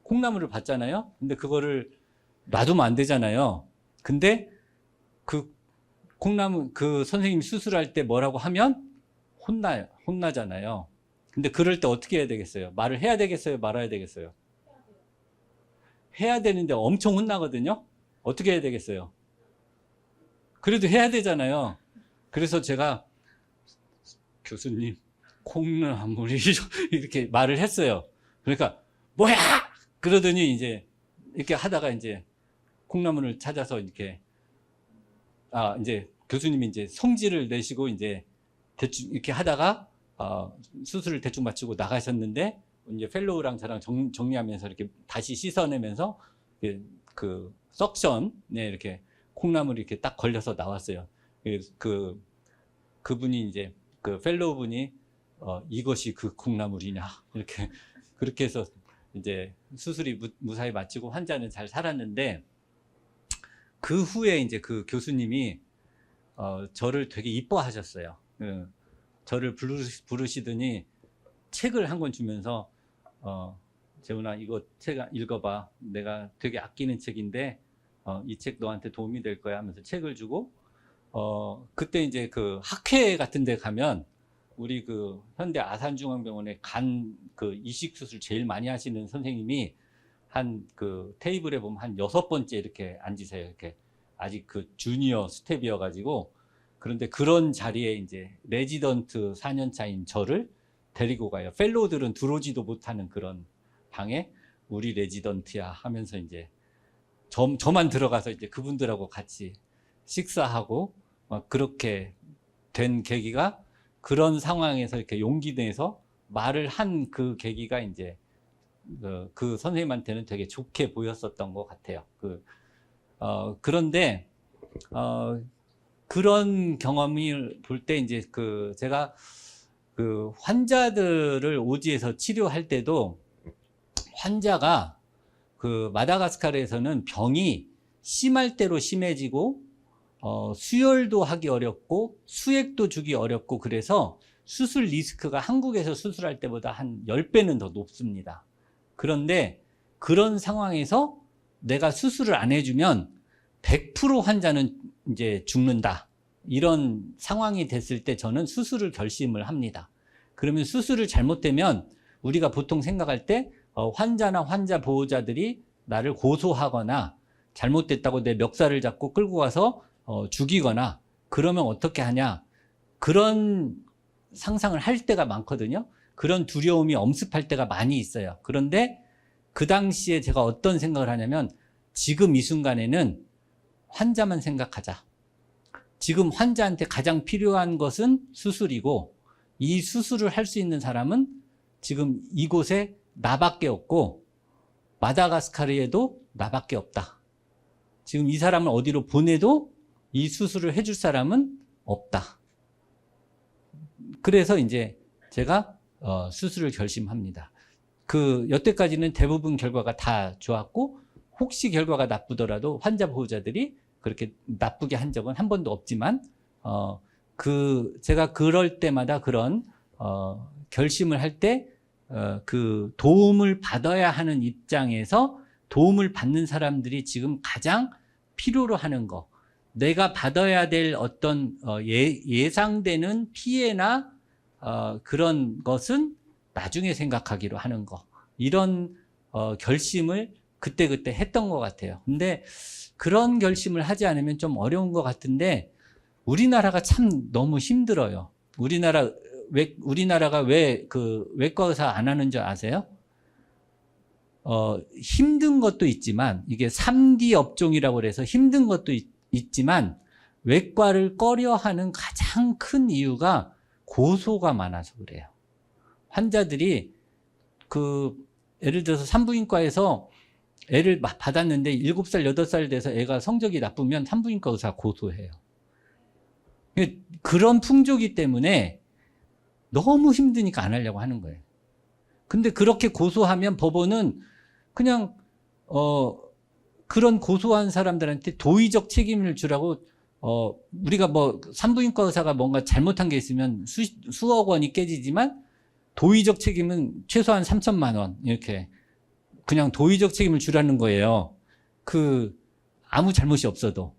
콩나물을 봤잖아요. 근데 그거를 놔두면 안 되잖아요. 근데 콩나물 선생님이 수술할 때 뭐라고 하면 혼나잖아요. 근데 그럴 때 어떻게 해야 되겠어요? 말을 해야 되겠어요? 말아야 되겠어요? 해야 되는데 엄청 혼나거든요. 어떻게 해야 되겠어요? 그래도 해야 되잖아요. 그래서 제가 교수님 콩나물이 이렇게 말을 했어요. 그러니까 뭐야? 그러더니 이제 이렇게 하다가 이제 콩나물을 찾아서 이제 교수님이 이제 성질을 내시고 이제 대충 이렇게 하다가 수술을 대충 마치고 나가셨는데 이제 펠로우랑 저랑 정리하면서 이렇게 다시 씻어내면서 석션에 이렇게 콩나물이 이렇게 딱 걸려서 나왔어요. 그분이 이제 펠로우 분이 이것이 그 콩나물이냐 이렇게 그렇게 해서 이제 수술이 무사히 마치고 환자는 잘 살았는데 그 후에 이제 그 교수님이 저를 되게 이뻐하셨어요. 저를 부르시더니 책을 한 권 주면서 재훈아 이거 책 읽어봐. 내가 되게 아끼는 책인데 이 책 너한테 도움이 될 거야 하면서 책을 주고 그때 이제 학회 같은 데 가면 우리 현대 아산중앙병원에 이식 수술 제일 많이 하시는 선생님이 테이블에 보면 한 6번째 이렇게 앉으세요. 이렇게 아직 주니어 스텝이어 가지고 그런데 그런 자리에 이제 레지던트 4년 차인 저를 데리고 가요. 펠로우들은 들어오지도 못하는 그런 방에 우리 레지던트야 하면서 이제 저만 들어가서 이제 그분들하고 같이 식사하고 막 그렇게 된 계기가 그런 상황에서 이렇게 용기 내서 말을 한 그 계기가 이제 그 선생님한테는 되게 좋게 보였었던 것 같아요. 그런데 그런 경험을 볼 때 이제 제가 환자들을 오지에서 치료할 때도 환자가 마다가스카르에서는 병이 심할 대로 심해지고 수혈도 하기 어렵고 수액도 주기 어렵고 그래서 수술 리스크가 한국에서 수술할 때보다 한 10배는 더 높습니다. 그런데 그런 상황에서 내가 수술을 안 해주면 100% 환자는 이제 죽는다. 이런 상황이 됐을 때 저는 수술을 결심을 합니다. 그러면 수술을 잘못되면 우리가 보통 생각할 때 환자나 환자 보호자들이 나를 고소하거나 잘못됐다고 내 멱살을 잡고 끌고 가서 죽이거나 그러면 어떻게 하냐. 그런 상상을 할 때가 많거든요. 그런 두려움이 엄습할 때가 많이 있어요. 그런데 그 당시에 제가 어떤 생각을 하냐면 지금 이 순간에는 환자만 생각하자. 지금 환자한테 가장 필요한 것은 수술이고 이 수술을 할 수 있는 사람은 지금 이곳에 나밖에 없고 마다가스카르에도 나밖에 없다. 지금 이 사람을 어디로 보내도 이 수술을 해줄 사람은 없다. 그래서 이제 제가 수술을 결심합니다. 여태까지는 대부분 결과가 다 좋았고 혹시 결과가 나쁘더라도 환자 보호자들이 그렇게 나쁘게 한 적은 한 번도 없지만 제가 그럴 때마다 그런 결심을 할 때 도움을 받아야 하는 입장에서 도움을 받는 사람들이 지금 가장 필요로 하는 거, 내가 받아야 될 어떤 예상되는 피해나 그런 것은 나중에 생각하기로 하는 거, 이런 결심을 그때그때 했던 것 같아요. 근데 그런 결심을 하지 않으면 좀 어려운 것 같은데 우리나라가 참 너무 힘들어요. 우리나라가 왜 외과 의사 안 하는 줄 아세요? 힘든 것도 있지만 이게 3D 업종이라고 그래서 힘든 것도 있지만 외과를 꺼려하는 가장 큰 이유가 고소가 많아서 그래요. 환자들이 예를 들어서 산부인과에서 애를 받았는데 7살, 8살 돼서 애가 성적이 나쁘면 산부인과 의사 고소해요. 그런 풍조기 때문에 너무 힘드니까 안 하려고 하는 거예요. 근데 그렇게 고소하면 법원은 그냥 그런 고소한 사람들한테 도의적 책임을 주라고 우리가 산부인과 의사가 뭔가 잘못한 게 있으면 수억 원이 깨지지만 도의적 책임은 최소한 3천만 원 이렇게 그냥 도의적 책임을 주라는 거예요. 아무 잘못이 없어도.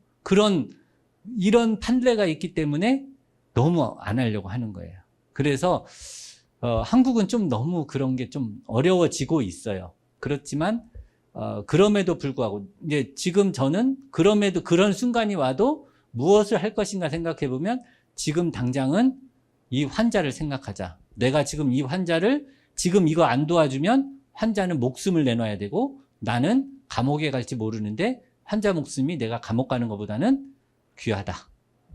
이런 판례가 있기 때문에 너무 안 하려고 하는 거예요. 그래서 한국은 좀 너무 그런 게 좀 어려워지고 있어요. 그렇지만 그럼에도 불구하고 이제 지금 저는 그럼에도 그런 순간이 와도 무엇을 할 것인가 생각해 보면 지금 당장은 이 환자를 생각하자. 내가 지금 이 환자를 지금 이거 안 도와주면 환자는 목숨을 내놔야 되고 나는 감옥에 갈지 모르는데 환자 목숨이 내가 감옥 가는 것보다는 귀하다.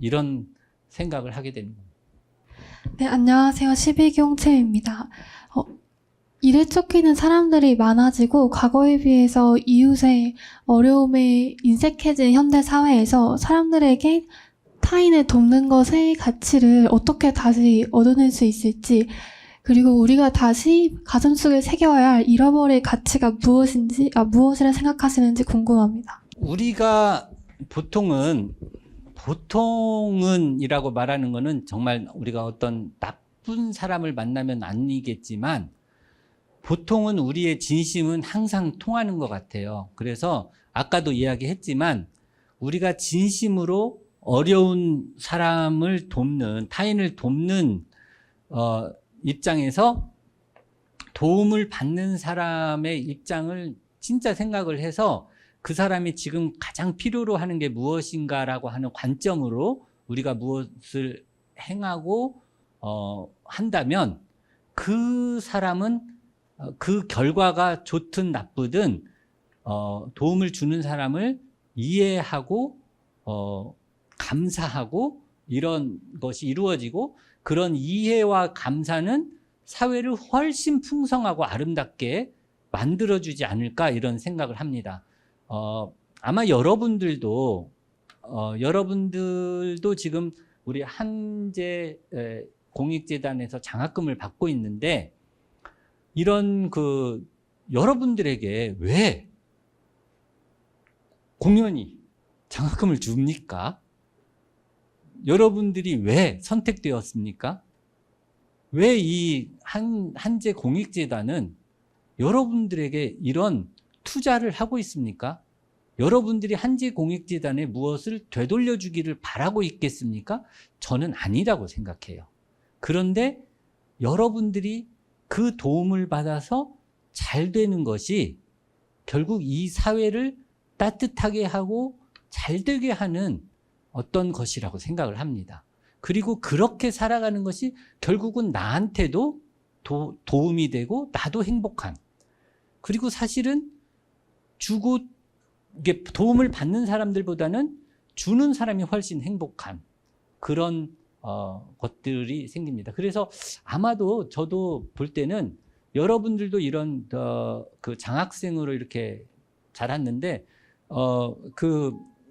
이런 생각을 하게 되는 겁니다. 네, 안녕하세요. 12기 홍채입니다. 일에 쫓기는 사람들이 많아지고 과거에 비해서 이웃의 어려움에 인색해진 현대 사회에서 사람들에게 타인을 돕는 것의 가치를 어떻게 다시 얻어낼 수 있을지, 그리고 우리가 다시 가슴속에 새겨야 할 잃어버릴 가치가 무엇이라 생각하시는지 궁금합니다. 우리가 보통은이라고 말하는 거는 정말 우리가 어떤 나쁜 사람을 만나면 아니겠지만 보통은 우리의 진심은 항상 통하는 것 같아요. 그래서 아까도 이야기했지만 우리가 진심으로 어려운 사람을 돕는, 타인을 돕는 입장에서 도움을 받는 사람의 입장을 진짜 생각을 해서 그 사람이 지금 가장 필요로 하는 게 무엇인가라고 하는 관점으로 우리가 무엇을 행하고 한다면 그 사람은 그 결과가 좋든 나쁘든 도움을 주는 사람을 이해하고 감사하고 이런 것이 이루어지고 그런 이해와 감사는 사회를 훨씬 풍성하고 아름답게 만들어주지 않을까 이런 생각을 합니다. 아마 여러분들도 지금 우리 한재 공익재단에서 장학금을 받고 있는데 이런 여러분들에게 왜 공연히 장학금을 줍니까? 여러분들이 왜 선택되었습니까? 왜 이 한재 공익재단은 여러분들에게 이런 투자를 하고 있습니까? 여러분들이 한재 공익재단에 무엇을 되돌려 주기를 바라고 있겠습니까? 저는 아니라고 생각해요. 그런데 여러분들이 그 도움을 받아서 잘 되는 것이 결국 이 사회를 따뜻하게 하고 잘 되게 하는 어떤 것이라고 생각을 합니다. 그리고 그렇게 살아가는 것이 결국은 나한테도 도움이 되고 나도 행복한, 그리고 사실은 주고 이게 도움을 받는 사람들보다는 주는 사람이 훨씬 행복한 그런 것들이 생깁니다. 그래서 아마도 저도 볼 때는 여러분들도 이런 그 장학생으로 이렇게 자랐는데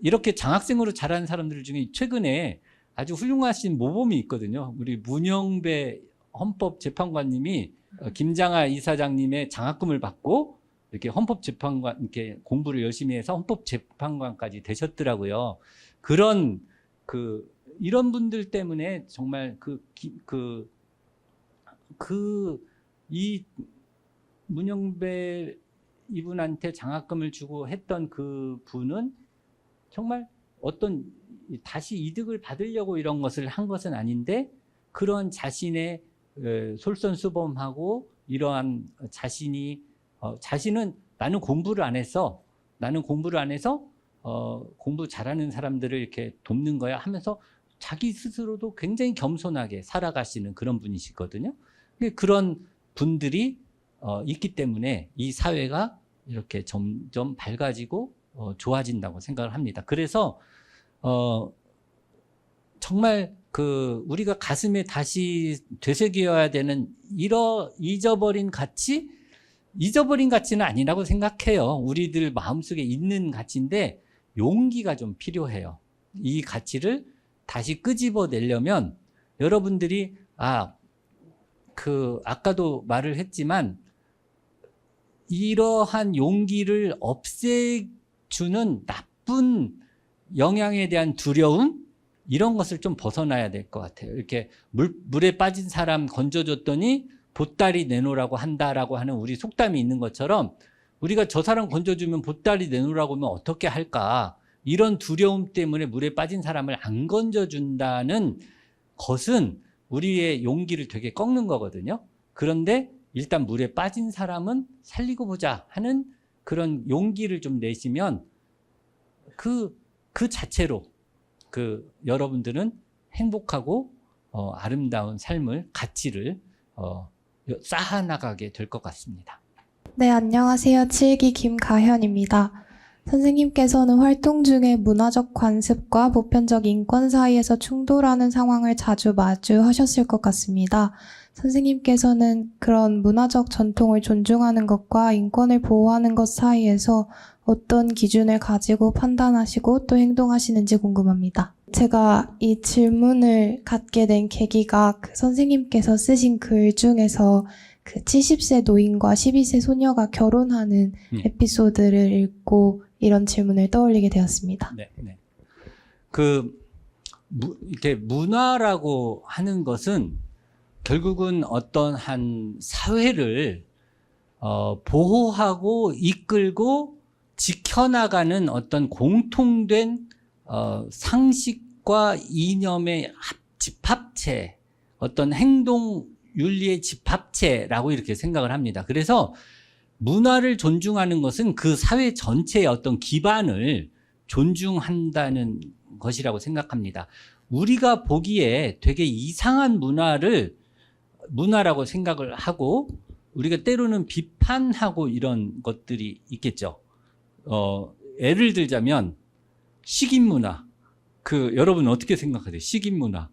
이렇게 장학생으로 자란 사람들 중에 최근에 아주 훌륭하신 모범이 있거든요. 우리 문영배 헌법재판관님이 김장하 이사장님의 장학금을 받고 이렇게 헌법재판관 이렇게 공부를 열심히 해서 헌법재판관까지 되셨더라고요. 이런 분들 때문에 정말 이 문영배 이분한테 장학금을 주고 했던 그 분은 정말 어떤 다시 이득을 받으려고 이런 것을 한 것은 아닌데, 그런 자신의 솔선수범하고 이러한 자신은 나는 공부를 안 해서 공부 잘하는 사람들을 이렇게 돕는 거야 하면서 자기 스스로도 굉장히 겸손하게 살아가시는 그런 분이시거든요. 그런 분들이 있기 때문에 이 사회가 이렇게 점점 밝아지고 좋아진다고 생각을 합니다. 그래서 정말 우리가 가슴에 다시 되새겨야 되는 잊어버린 가치는 아니라고 생각해요. 우리들 마음속에 있는 가치인데 용기가 좀 필요해요. 이 가치를 다시 끄집어내려면 여러분들이 아까도 말을 했지만 이러한 용기를 없애주는 나쁜 영향에 대한 두려움, 이런 것을 좀 벗어나야 될 것 같아요. 이렇게 물에 빠진 사람 건져줬더니 보따리 내놓으라고 한다라고 하는 우리 속담이 있는 것처럼, 우리가 저 사람 건져주면 보따리 내놓으라고 하면 어떻게 할까, 이런 두려움 때문에 물에 빠진 사람을 안 건져준다는 것은 우리의 용기를 되게 꺾는 거거든요. 그런데 일단 물에 빠진 사람은 살리고 보자 하는 그런 용기를 좀 내시면 그 자체로 여러분들은 행복하고 아름다운 삶을, 가치를 쌓아나가게 될 것 같습니다. 네, 안녕하세요. 7기 김가현입니다. 선생님께서는 활동 중에 문화적 관습과 보편적 인권 사이에서 충돌하는 상황을 자주 마주하셨을 것 같습니다. 선생님께서는 그런 문화적 전통을 존중하는 것과 인권을 보호하는 것 사이에서 어떤 기준을 가지고 판단하시고 또 행동하시는지 궁금합니다. 제가 이 질문을 갖게 된 계기가 선생님께서 쓰신 글 중에서 70세 노인과 12세 소녀가 결혼하는 에피소드를 읽고 이런 질문을 떠올리게 되었습니다. 네. 이렇게 문화라고 하는 것은 결국은 어떤 한 사회를 보호하고 이끌고 지켜나가는 어떤 공통된 상식과 이념의 집합체, 어떤 행동 윤리의 집합체라고 이렇게 생각을 합니다. 그래서 문화를 존중하는 것은 그 사회 전체의 어떤 기반을 존중한다는 것이라고 생각합니다. 우리가 보기에 되게 이상한 문화라고 생각을 하고 우리가 때로는 비판하고 이런 것들이 있겠죠. 예를 들자면 식인 문화. 여러분 어떻게 생각하세요? 식인 문화.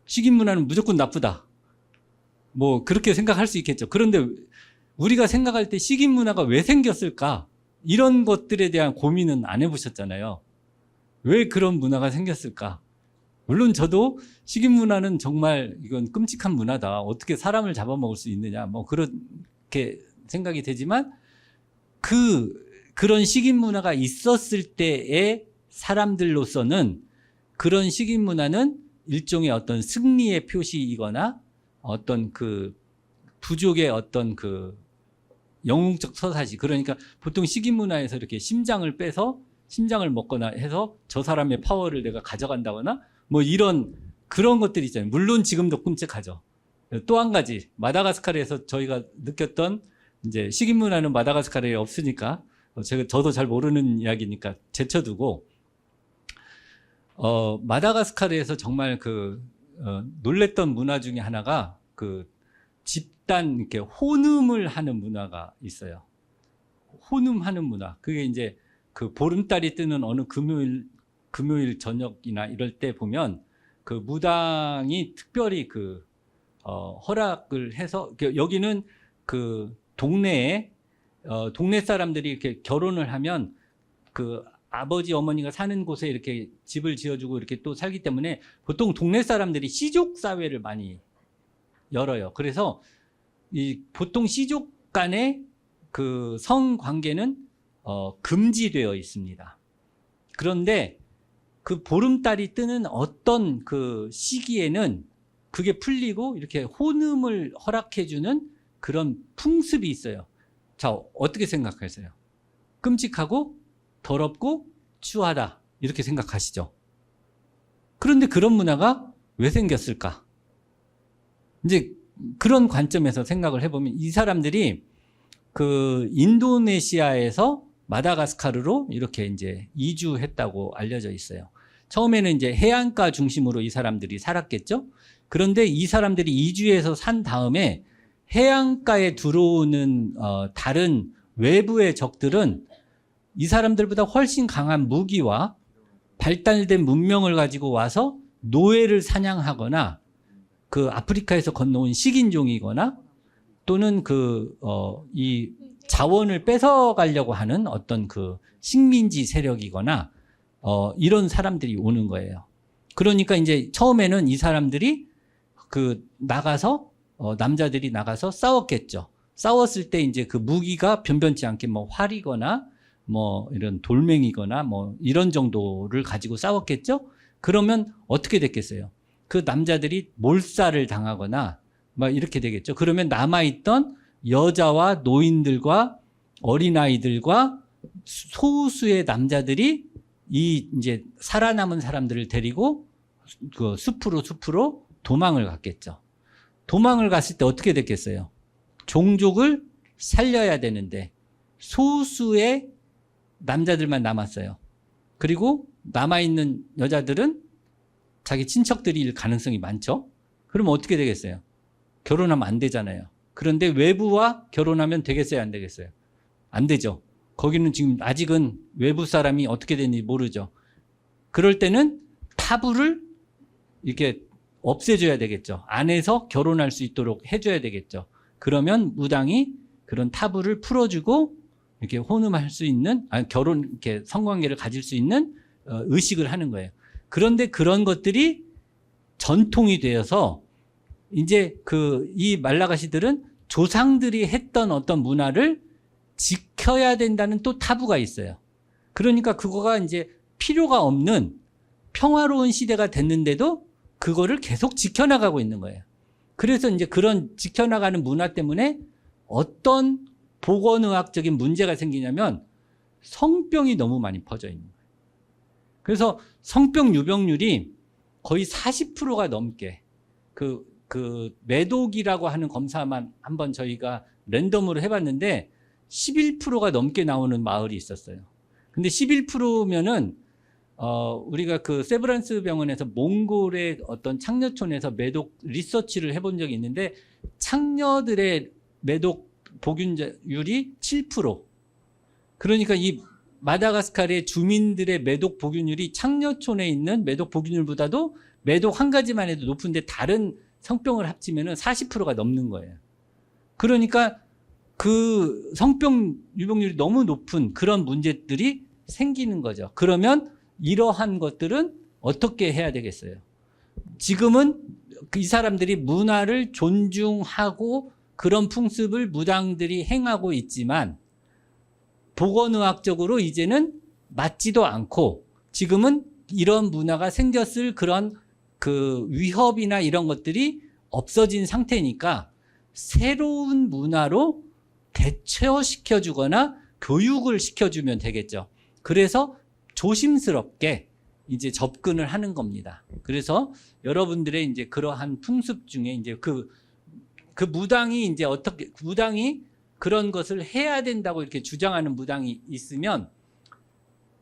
식인 문화는 무조건 나쁘다. 뭐 그렇게 생각할 수 있겠죠. 그런데 우리가 생각할 때 식인 문화가 왜 생겼을까? 이런 것들에 대한 고민은 안 해보셨잖아요. 왜 그런 문화가 생겼을까? 물론 저도 식인 문화는 정말 이건 끔찍한 문화다. 어떻게 사람을 잡아먹을 수 있느냐. 뭐 그렇게 생각이 되지만 그런 식인 문화가 있었을 때의 사람들로서는 그런 식인 문화는 일종의 어떤 승리의 표시이거나 어떤 부족의 어떤 영웅적 서사시. 그러니까 보통 식인 문화에서 이렇게 심장을 빼서 심장을 먹거나 해서 저 사람의 파워를 내가 가져간다거나 뭐 그런 것들이 있잖아요. 물론 지금도 끔찍하죠. 또 한 가지, 마다가스카르에서 저희가 느꼈던 이제 식인 문화는 마다가스카르에 없으니까 저도 잘 모르는 이야기니까 제쳐두고, 마다가스카르에서 정말 놀랬던 문화 중에 하나가 집단 이렇게 혼음을 하는 문화가 있어요. 혼음하는 문화. 그게 이제 보름달이 뜨는 어느 금요일 저녁이나 이럴 때 보면 무당이 특별히 허락을 해서, 여기는 동네 사람들이 이렇게 결혼을 하면 아버지 어머니가 사는 곳에 이렇게 집을 지어주고 이렇게 또 살기 때문에 보통 동네 사람들이 시족 사회를 많이 열어요. 그래서 보통 시족 간의 성관계는 금지되어 있습니다. 그런데 보름달이 뜨는 어떤 시기에는 그게 풀리고 이렇게 혼음을 허락해주는 그런 풍습이 있어요. 자, 어떻게 생각하세요? 끔찍하고 더럽고 추하다, 이렇게 생각하시죠? 그런데 그런 문화가 왜 생겼을까? 이제 그런 관점에서 생각을 해보면 이 사람들이 인도네시아에서 마다가스카르로 이렇게 이제 이주했다고 알려져 있어요. 처음에는 이제 해안가 중심으로 이 사람들이 살았겠죠? 그런데 이 사람들이 이주해서 산 다음에 해안가에 들어오는 다른 외부의 적들은 이 사람들보다 훨씬 강한 무기와 발달된 문명을 가지고 와서 노예를 사냥하거나 아프리카에서 건너온 식인종이거나 또는 이 자원을 뺏어가려고 하는 어떤 식민지 세력이거나 이런 사람들이 오는 거예요. 그러니까 이제 처음에는 이 사람들이 나가서 남자들이 나가서 싸웠겠죠. 싸웠을 때 이제 무기가 변변치 않게 활이거나 이런 돌멩이거나 이런 정도를 가지고 싸웠겠죠? 그러면 어떻게 됐겠어요? 남자들이 몰살을 당하거나 이렇게 되겠죠. 그러면 남아있던 여자와 노인들과 어린아이들과 소수의 남자들이 이제 살아남은 사람들을 데리고 숲으로 도망을 갔겠죠. 도망을 갔을 때 어떻게 됐겠어요? 종족을 살려야 되는데 소수의 남자들만 남았어요. 그리고 남아있는 여자들은 자기 친척들일 가능성이 많죠. 그러면 어떻게 되겠어요? 결혼하면 안 되잖아요. 그런데 외부와 결혼하면 되겠어요, 안 되겠어요? 안 되죠. 거기는 지금 아직은 외부 사람이 어떻게 되는지 모르죠. 그럴 때는 타부를 이렇게 없애줘야 되겠죠. 안에서 결혼할 수 있도록 해줘야 되겠죠. 그러면 무당이 그런 타부를 풀어주고 이렇게 혼음할 수 있는, 이렇게 성관계를 가질 수 있는 의식을 하는 거예요. 그런데 그런 것들이 전통이 되어서 이제 이 말라가시들은 조상들이 했던 어떤 문화를 지켜야 된다는 또 타부가 있어요. 그러니까 그거가 이제 필요가 없는 평화로운 시대가 됐는데도 그거를 계속 지켜나가고 있는 거예요. 그래서 이제 그런 지켜나가는 문화 때문에 어떤 보건의학적인 문제가 생기냐면 성병이 너무 많이 퍼져 있는 거예요. 그래서 성병 유병률이 거의 40%가 넘게 매독이라고 하는 검사만 한번 저희가 랜덤으로 해봤는데 11%가 넘게 나오는 마을이 있었어요. 근데 11%면은 우리가 세브란스 병원에서 몽골의 어떤 창녀촌에서 매독 리서치를 해본 적이 있는데 창녀들의 매독 복균율이 7%. 그러니까 이 마다가스카르의 주민들의 매독 복균율이 창녀촌에 있는 매독 복균율보다도 매독 한 가지만 해도 높은데 다른 성병을 합치면은 40%가 넘는 거예요. 그러니까 성병 유병률이 너무 높은 그런 문제들이 생기는 거죠. 그러면 이러한 것들은 어떻게 해야 되겠어요? 지금은 이 사람들이 문화를 존중하고 그런 풍습을 무당들이 행하고 있지만 보건의학적으로 이제는 맞지도 않고 지금은 이런 문화가 생겼을 그런 위협이나 이런 것들이 없어진 상태니까 새로운 문화로 대처시켜주거나 교육을 시켜주면 되겠죠. 그래서 조심스럽게 이제 접근을 하는 겁니다. 그래서 여러분들의 이제 그러한 풍습 중에 이제 무당이 이제 무당이 그런 것을 해야 된다고 이렇게 주장하는 무당이 있으면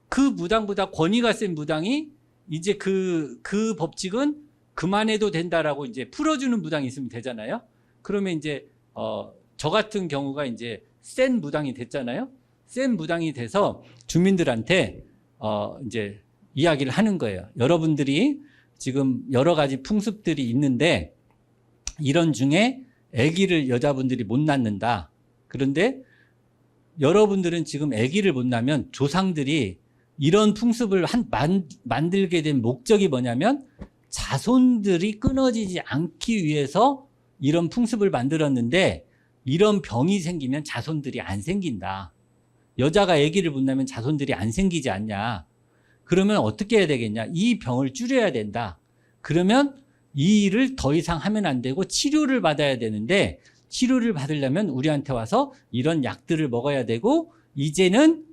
그 무당보다 권위가 센 무당이 이제 그 법칙은 그만해도 된다라고 이제 풀어주는 무당이 있으면 되잖아요. 그러면 이제 저 같은 경우가 이제 센 무당이 됐잖아요. 센 무당이 돼서 주민들한테 이제 이야기를 하는 거예요. 여러분들이 지금 여러 가지 풍습들이 있는데 이런 중에 아기를 여자분들이 못 낳는다. 그런데 여러분들은 지금 아기를 못 낳으면 조상들이 이런 풍습을 만들게 된 목적이 뭐냐면 자손들이 끊어지지 않기 위해서 이런 풍습을 만들었는데 이런 병이 생기면 자손들이 안 생긴다. 여자가 아기를 못 낳으면 자손들이 안 생기지 않냐. 그러면 어떻게 해야 되겠냐. 이 병을 줄여야 된다. 그러면 이 일을 더 이상 하면 안 되고 치료를 받아야 되는데 치료를 받으려면 우리한테 와서 이런 약들을 먹어야 되고 이제는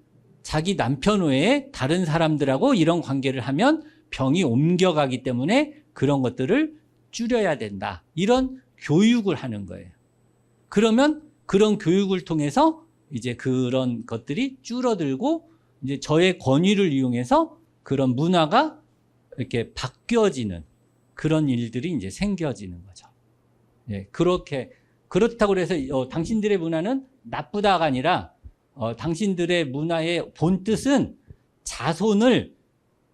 자기 남편 외에 다른 사람들하고 이런 관계를 하면 병이 옮겨가기 때문에 그런 것들을 줄여야 된다. 이런 교육을 하는 거예요. 그러면 그런 교육을 통해서 이제 그런 것들이 줄어들고 이제 저의 권위를 이용해서 그런 문화가 이렇게 바뀌어지는 그런 일들이 이제 생겨지는 거죠. 예, 그렇다고 해서 당신들의 문화는 나쁘다가 아니라 당신들의 문화의 본 뜻은 자손을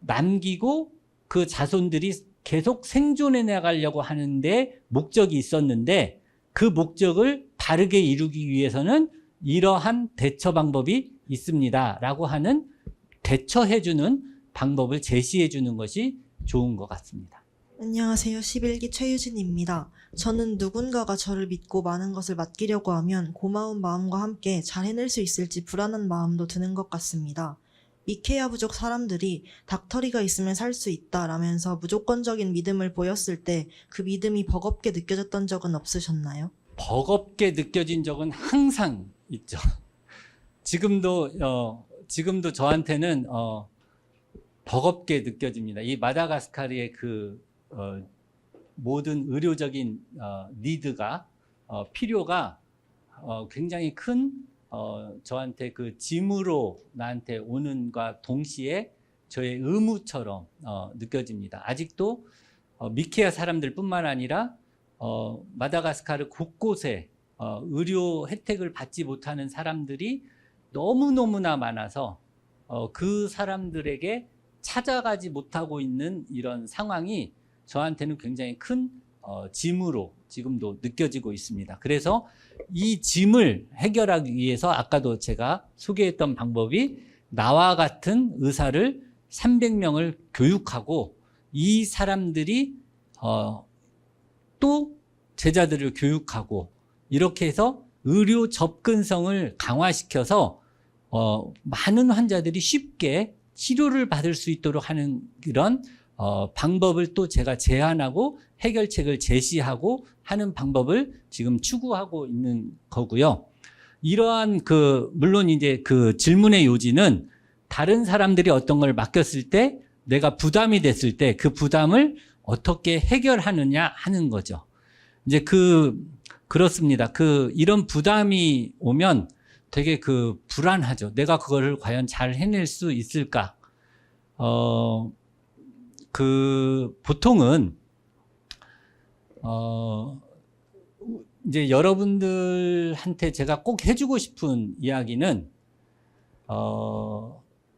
남기고 그 자손들이 계속 생존해 나가려고 하는데 목적이 있었는데 그 목적을 바르게 이루기 위해서는 이러한 대처 방법이 있습니다. 라고 하는 대처해주는 방법을 제시해주는 것이 좋은 것 같습니다. 안녕하세요. 11기 최유진입니다. 저는 누군가가 저를 믿고 많은 것을 맡기려고 하면 고마운 마음과 함께 잘 해낼 수 있을지 불안한 마음도 드는 것 같습니다. 미케아 부족 사람들이 닥터리가 있으면 살 수 있다라면서 무조건적인 믿음을 보였을 때 그 믿음이 버겁게 느껴졌던 적은 없으셨나요? 버겁게 느껴진 적은 항상 있죠. 지금도 저한테는 버겁게 느껴집니다. 이 마다가스카르의 모든 의료적인 니드가 필요가 굉장히 큰 저한테 그 짐으로 나한테 오는과 동시에 저의 의무처럼 느껴집니다. 아직도 미케아 사람들뿐만 아니라 마다가스카르 곳곳에 의료 혜택을 받지 못하는 사람들이 너무너무나 많아서 그 사람들에게 찾아가지 못하고 있는 이런 상황이 저한테는 굉장히 큰 짐으로 지금도 느껴지고 있습니다. 그래서 이 짐을 해결하기 위해서 아까도 제가 소개했던 방법이 나와 같은 의사를 300명을 교육하고 이 사람들이 또 제자들을 교육하고 이렇게 해서 의료 접근성을 강화시켜서 많은 환자들이 쉽게 치료를 받을 수 있도록 하는 이런 방법을 또 제가 제안하고 해결책을 제시하고 하는 방법을 지금 추구하고 있는 거고요. 이러한 물론 이제 그 질문의 요지는 다른 사람들이 어떤 걸 맡겼을 때 내가 부담이 됐을 때 그 부담을 어떻게 해결하느냐 하는 거죠. 이제 그렇습니다. 이런 부담이 오면 되게 불안하죠. 내가 그거를 과연 잘 해낼 수 있을까? 보통은, 이제 여러분들한테 제가 꼭 해주고 싶은 이야기는,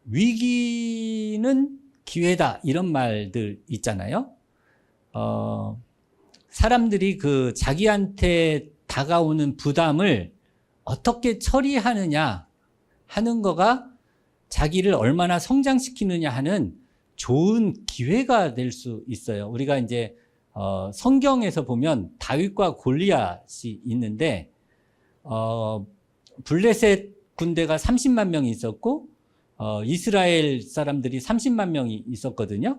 위기는 기회다. 이런 말들 있잖아요. 사람들이 자기한테 다가오는 부담을 어떻게 처리하느냐 하는 거가 자기를 얼마나 성장시키느냐 하는 좋은 기회가 될 수 있어요. 우리가 이제 성경에서 보면 다윗과 골리앗이 있는데 블레셋 군대가 30만 명이 있었고 이스라엘 사람들이 30만 명이 있었거든요.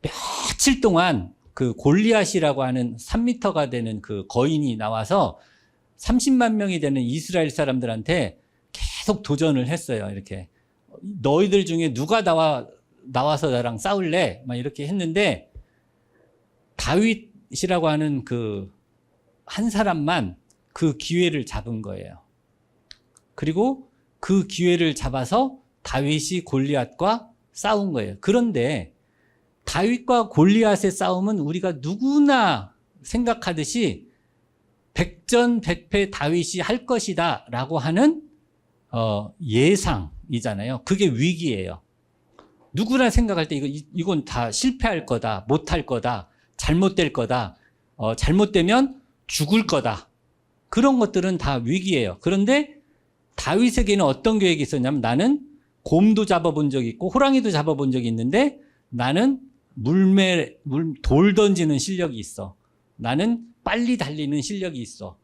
며칠 동안 골리앗이라고 하는 3m가 되는 거인이 나와서 30만 명이 되는 이스라엘 사람들한테 계속 도전을 했어요. 이렇게 너희들 중에 누가 나와서 나랑 싸울래? 막 이렇게 했는데 다윗이라고 하는 한 사람만 그 기회를 잡은 거예요. 그리고 그 기회를 잡아서 다윗이 골리앗과 싸운 거예요. 그런데 다윗과 골리앗의 싸움은 우리가 누구나 생각하듯이 백전백패 다윗이 할 것이다 라고 하는 예상이잖아요. 그게 위기예요. 누구나 생각할 때 이건 다 실패할 거다, 못할 거다, 잘못될 거다, 잘못되면 죽을 거다. 그런 것들은 다 위기예요. 그런데 다윗에게는 어떤 계획이 있었냐면 나는 곰도 잡아본 적이 있고 호랑이도 잡아본 적이 있는데 나는 돌 던지는 실력이 있어. 나는 빨리 달리는 실력이 있어.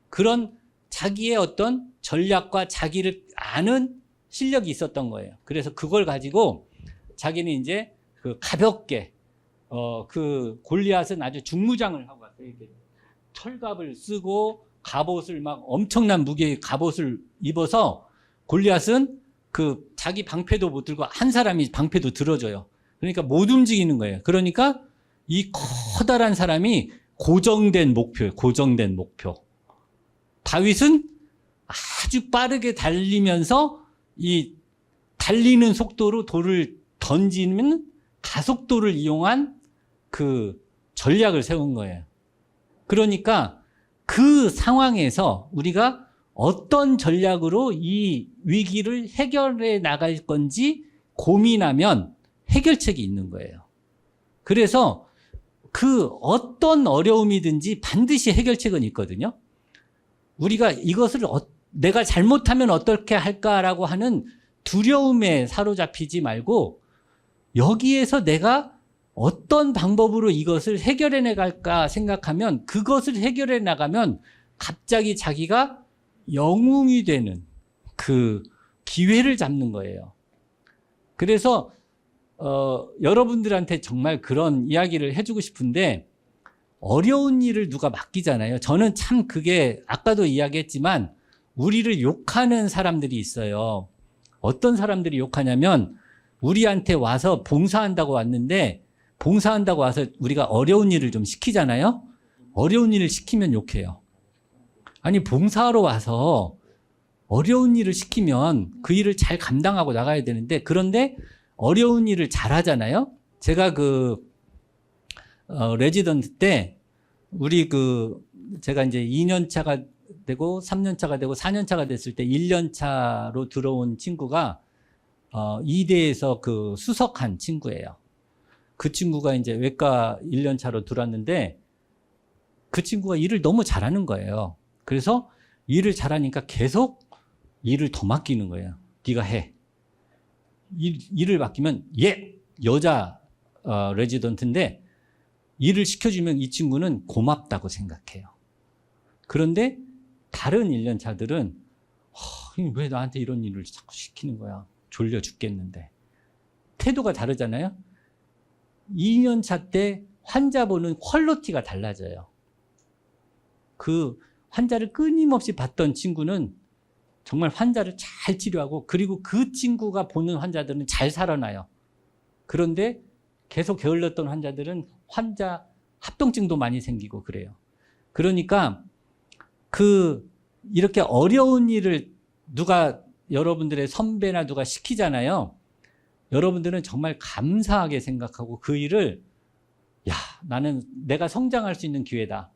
그런 자기의 어떤 전략과 자기를 아는 실력이 있었던 거예요. 그래서 그걸 가지고 자기는 이제 그 가볍게 그 골리앗은 아주 중무장을 하고 왔어요. 이렇게 철갑을 쓰고 갑옷을 막 엄청난 무게의 갑옷을 입어서 골리앗은 그 자기 방패도 못 들고 한 사람이 방패도 들어줘요. 그러니까 못 움직이는 거예요. 그러니까 이 커다란 사람이 고정된 목표예요. 고정된 목표. 다윗은 아주 빠르게 달리면서 이 달리는 속도로 돌을 던지는 가속도를 이용한 그 전략을 세운 거예요. 그러니까 그 상황에서 우리가 어떤 전략으로 이 위기를 해결해 나갈 건지 고민하면 해결책이 있는 거예요. 그래서 그 어떤 어려움이든지 반드시 해결책은 있거든요. 우리가 이것을 내가 잘못하면 어떻게 할까라고 하는 두려움에 사로잡히지 말고 여기에서 내가 어떤 방법으로 이것을 해결해 나갈까 생각하면 그것을 해결해 나가면 갑자기 자기가 영웅이 되는 그 기회를 잡는 거예요. 그래서 여러분들한테 정말 그런 이야기를 해주고 싶은데 어려운 일을 누가 맡기잖아요. 저는 참 그게 아까도 이야기했지만 우리를 욕하는 사람들이 있어요. 어떤 사람들이 욕하냐면 우리한테 와서 봉사한다고 왔는데 봉사한다고 와서 우리가 어려운 일을 좀 시키잖아요. 어려운 일을 시키면 욕해요. 아니 봉사하러 와서 어려운 일을 시키면 그 일을 잘 감당하고 나가야 되는데 그런데 어려운 일을 잘 하잖아요. 제가 레지던트 때 우리 제가 이제 2년 차가 되고 3년 차가 되고 4년 차가 됐을 때 1년 차로 들어온 친구가 이대에서 수석한 친구예요. 그 친구가 이제 외과 1년 차로 들어왔는데 그 친구가 일을 너무 잘하는 거예요. 그래서 일을 잘하니까 계속 일을 더 맡기는 거예요. 네가 해. 일을 맡기면 여자 레지던트인데 일을 시켜주면 이 친구는 고맙다고 생각해요. 그런데 다른 1년 차들은 왜 나한테 이런 일을 자꾸 시키는 거야. 졸려 죽겠는데. 태도가 다르잖아요. 2년 차 때 환자 보는 퀄리티가 달라져요. 그 환자를 끊임없이 봤던 친구는 정말 환자를 잘 치료하고 그리고 그 친구가 보는 환자들은 잘 살아나요. 그런데 계속 게을렀던 환자들은 환자 합병증도 많이 생기고 그래요. 그러니까 이렇게 어려운 일을 여러분들의 선배나 누가 시키잖아요. 여러분들은 정말 감사하게 생각하고 그 일을 나는 내가 성장할 수 있는 기회다.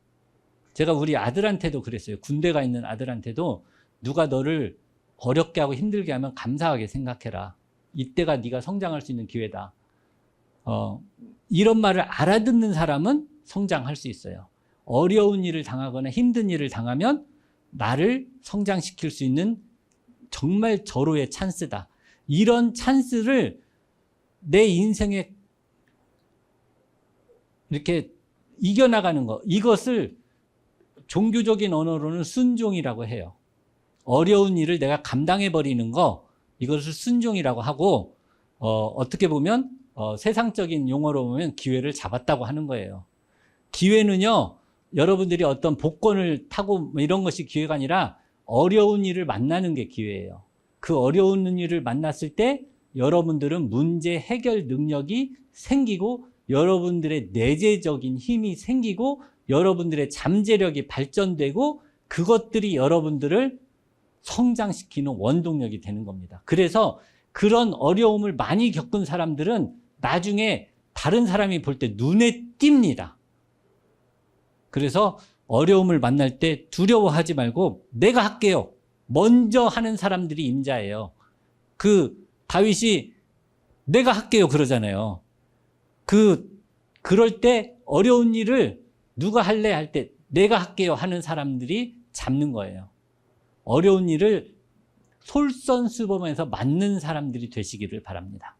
제가 우리 아들한테도 그랬어요. 군대 가 있는 아들한테도 누가 너를 어렵게 하고 힘들게 하면 감사하게 생각해라. 이때가 네가 성장할 수 있는 기회다. 이런 말을 알아듣는 사람은 성장할 수 있어요. 어려운 일을 당하거나 힘든 일을 당하면 나를 성장시킬 수 있는 정말 절호의 찬스다. 이런 찬스를 내 인생에 이렇게 이겨나가는 거, 이것을 종교적인 언어로는 순종이라고 해요. 어려운 일을 내가 감당해버리는 거, 이것을 순종이라고 하고 어떻게 보면 세상적인 용어로 보면 기회를 잡았다고 하는 거예요. 기회는요, 여러분들이 어떤 복권을 타고 이런 것이 기회가 아니라 어려운 일을 만나는 게 기회예요. 그 어려운 일을 만났을 때 여러분들은 문제 해결 능력이 생기고 여러분들의 내재적인 힘이 생기고 여러분들의 잠재력이 발전되고 그것들이 여러분들을 성장시키는 원동력이 되는 겁니다. 그래서 그런 어려움을 많이 겪은 사람들은 나중에 다른 사람이 볼 때 눈에 띕니다. 그래서 어려움을 만날 때 두려워하지 말고 내가 할게요. 먼저 하는 사람들이 임자예요. 그 다윗이 내가 할게요 그러잖아요. 그럴 때 어려운 일을 누가 할래 할 때 내가 할게요 하는 사람들이 잡는 거예요. 어려운 일을 솔선수범해서 맞는 사람들이 되시기를 바랍니다.